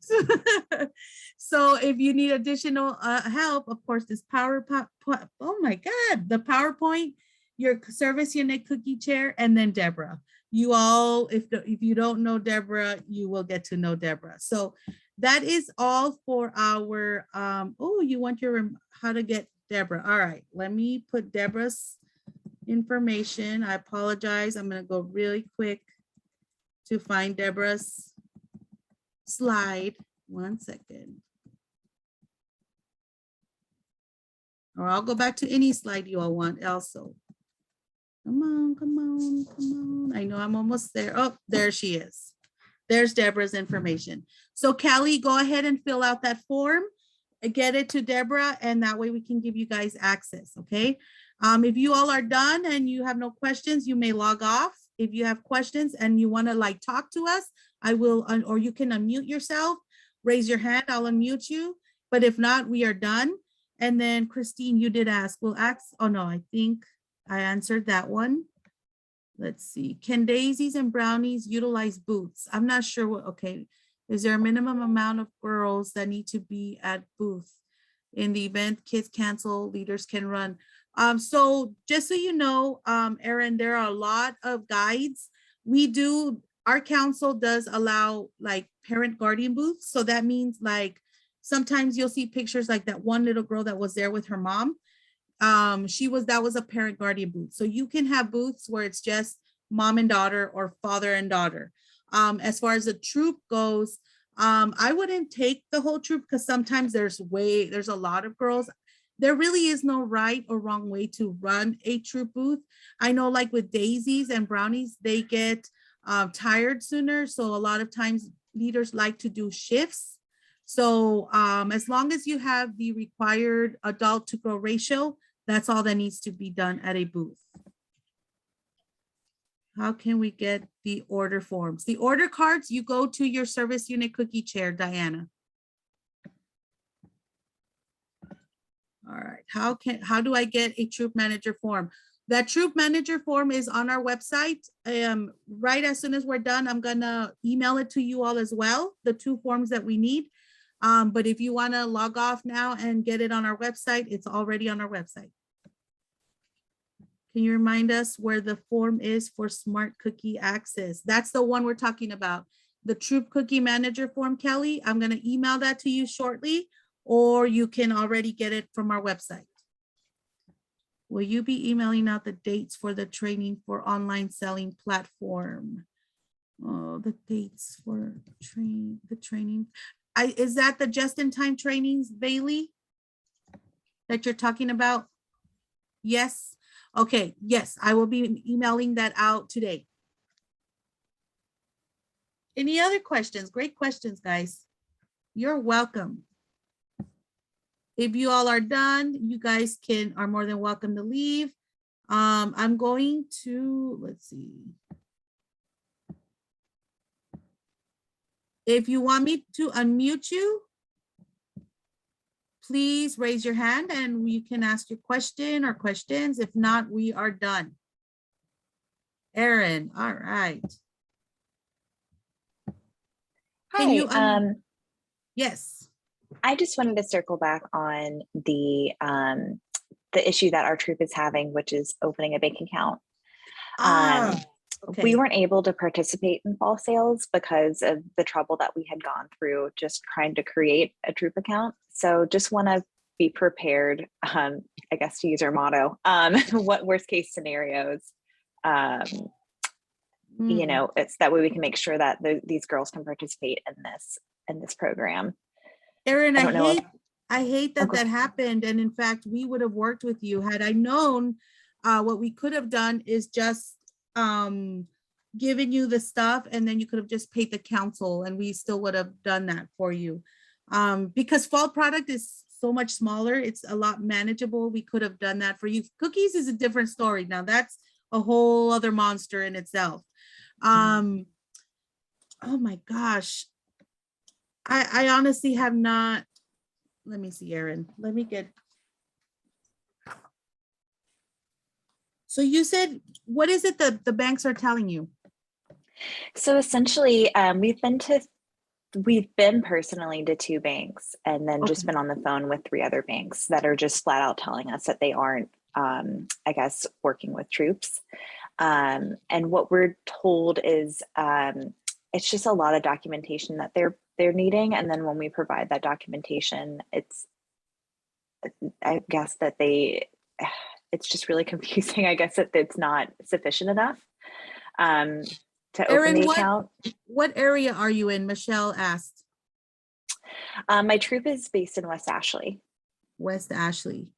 So if you need additional help, of course, this oh my God, the PowerPoint, your service unit cookie chair, and then Deborah. You all, if you don't know Deborah, you will get to know Deborah. So that is all for our, you want how to get Deborah. All right, let me put Deborah's information. I apologize. I'm going to go really quick to find Deborah's slide. 1 second. Or I'll go back to any slide you all want also. Come on, come on, come on. I know I'm almost there. Oh, there she is. There's Deborah's information. So Callie, go ahead and fill out that form, get it to Deborah, and that way we can give you guys access, okay? If you all are done and you have no questions, you may log off. If you have questions and you want to talk to us, I will, or you can unmute yourself, raise your hand, I'll unmute you. But if not, we are done. And then Christine, you did ask, oh no, I think I answered that one. Let's see, can daisies and brownies utilize booths? I'm not sure what, okay. Is there a minimum amount of girls that need to be at booth? In the event kids cancel, leaders can run. So just so you know, Erin, there are a lot of guides. Our council does allow parent guardian booths. So that means sometimes you'll see pictures like that one little girl that was there with her mom. That was a parent guardian booth. So you can have booths where it's just mom and daughter or father and daughter. As far as the troop goes, I wouldn't take the whole troop because sometimes there's a lot of girls. There really is no right or wrong way to run a troop booth. I know with daisies and brownies, they get tired sooner. So a lot of times leaders like to do shifts. So as long as you have the required adult to girl ratio, that's all that needs to be done at a booth. How can we get the order forms? The order cards, you go to your service unit cookie chair, Diana. All right, how do I get a troop manager form? That troop manager form is on our website. Right as soon as we're done, I'm gonna email it to you all as well, the 2 forms that we need. But if you wanna log off now and get it on our website, it's already on our website. Can you remind us where the form is for Smart Cookie Access? That's the one we're talking about. The Troop Cookie Manager form, Kelly. I'm going to email that to you shortly, or you can already get it from our website. Will you be emailing out the dates for the training for online selling platform? Oh, the dates for the training. Is that the just-in-time trainings, Bailey, that you're talking about? Yes. Okay. Yes, I will be emailing that out today. Any other questions? Great questions, guys. You're welcome. If you all are done, you guys are more than welcome to leave. I'm going to, let's see. If you want me to unmute you, please raise your hand and you can ask your question or questions. If not, we are done. Erin, all right. Can you yes. I just wanted to circle back on the issue that our troop is having, which is opening a bank account. Okay. We weren't able to participate in fall sales because of the trouble that we had gone through just trying to create a troop account. So just want to be prepared, I guess, to use our motto, what worst case scenarios, you know, it's that way we can make sure that these girls can participate in this program. Erin, I hate that that happened. And in fact, we would have worked with you had I known. What we could have done is just given you the stuff, and then you could have just paid the council, and we still would have done that for you. Because fall product is so much smaller, it's a lot manageable. We could have done that for you. Cookies is a different story. Now that's a whole other monster in itself. Oh my gosh. I honestly have not. Let me see, Erin. Let me get. So you said, what is it that the banks are telling you? So essentially, we've been personally to 2 banks and then just been on the phone with 3 other banks that are just flat out telling us that they aren't, I guess, working with troops. And what we're told is it's just a lot of documentation that they're needing. And then when we provide that documentation, I guess that it's just really confusing. I guess that it's not sufficient enough to Erin, open the account. What area are you in? Michelle asked. My troop is based in West Ashley. West Ashley.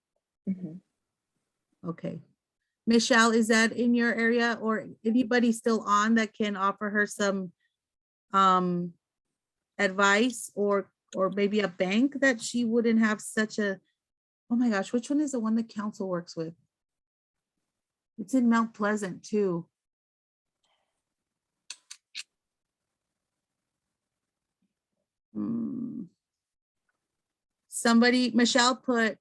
Mm-hmm. Okay. Michelle, is that in your area, or anybody still on that can offer her some advice, or maybe a bank that she wouldn't have such a, oh my gosh, which one is the one the council works with? It's in Mount Pleasant too. Somebody, Michelle put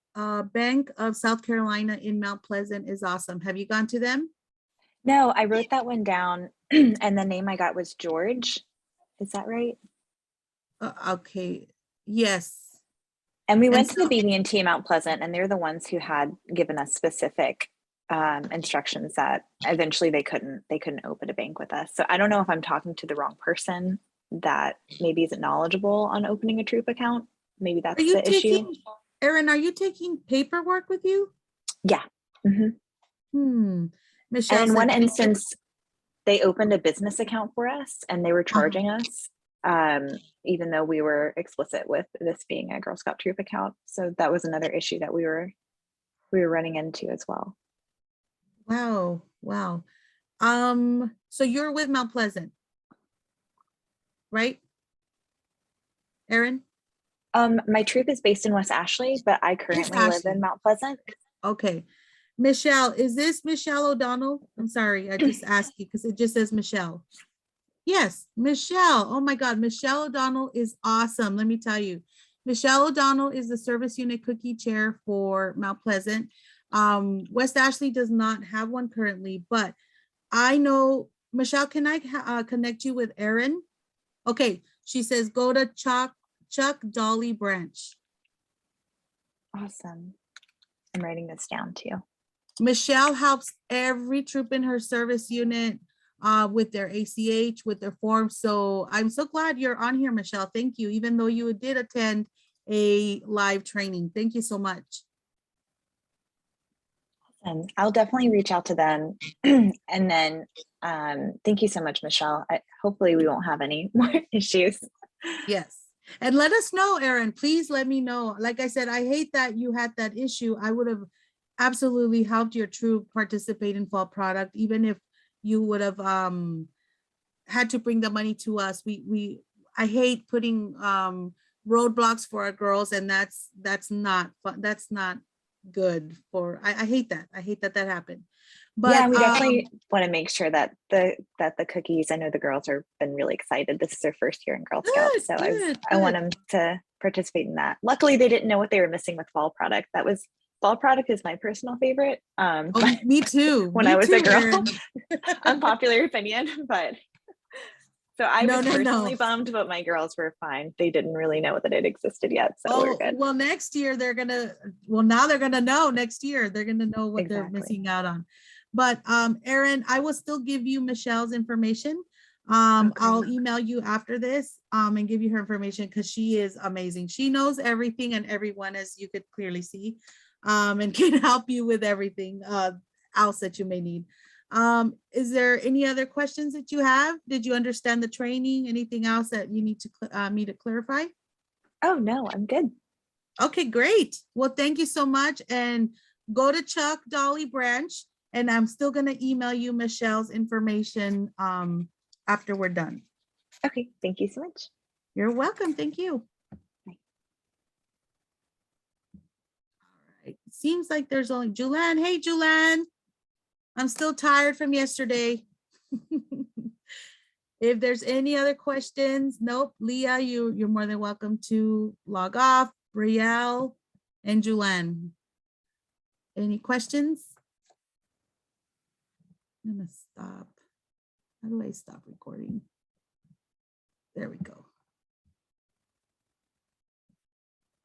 Bank of South Carolina in Mount Pleasant is awesome. Have you gone to them? No, I wrote that one down and the name I got was George. Is that right? Okay. Yes. And we went to the BB&T Mount Pleasant, and they're the ones who had given us specific instructions that eventually they couldn't open a bank with us. So I don't know if I'm talking to the wrong person that maybe isn't knowledgeable on opening a troop account. Maybe that's the issue. Erin, are you taking paperwork with you? Yeah. Mm-hmm. Michelle, and in one instance, they opened a business account for us, and they were charging us, even though we were explicit with this being a Girl Scout troop account. So that was another issue that we were running into as well. Wow. So you're with Mount Pleasant, right, Erin? My troop is based in West Ashley, but I currently live in Mount Pleasant. Okay. Michelle, is this Michelle O'Donnell? I'm sorry, I just asked you because it just says Michelle. Yes, Michelle. Oh my God, Michelle O'Donnell is awesome. Let me tell you, Michelle O'Donnell is the service unit cookie chair for Mount Pleasant. West Ashley does not have one currently, but I know, Michelle, can I connect you with Erin? Okay, she says, go to Chuck Dolly branch. Awesome. I'm writing this down too. Michelle helps every troop in her service unit with their ACH, with their forms. So I'm so glad you're on here, Michelle. Thank you. Even though you did attend a live training. Thank you so much. And I'll definitely reach out to them. And then thank you so much, Michelle. Hopefully we won't have any more issues. Yes. And let us know, Erin. Please let me know. Like I said, I hate that you had that issue. I would have absolutely helped your troop participate in fall product, even if you would have had to bring the money to us. I hate putting roadblocks for our girls, and that's not fun. That's not good for, I hate that. I hate that happened. But yeah, we definitely want to make sure that the cookies, I know the girls are been really excited. This is their first year in Girl Scouts. So I want them to participate in that. Luckily, they didn't know what they were missing with fall product. Fall product is my personal favorite. Me too. When I was a girl, unpopular opinion, but so I was personally bummed, but my girls were fine. They didn't really know that it existed yet. So we're good. Well, next year now they're gonna know next year. They're gonna know what they're missing out on. But Erin, I will still give you Michelle's information. I'll email you after this and give you her information because she is amazing. She knows everything and everyone, as you could clearly see, and can help you with everything else that you may need. Is there any other questions that you have? Did you understand the training? Anything else that you need to me to clarify? Oh no, I'm good. Okay, great. Well, thank you so much. And go to Chuck Dolly Branch, and I'm still going to email you Michelle's information after we're done. Okay, thank you so much. You're welcome. Thank you. Bye. All right. Seems like there's only Julian. Hey, Julian. I'm still tired from yesterday. If there's any other questions, nope. Leah, you're more than welcome to log off. Brielle and Julian. Any questions? I'm gonna stop. How do I stop recording? There we go.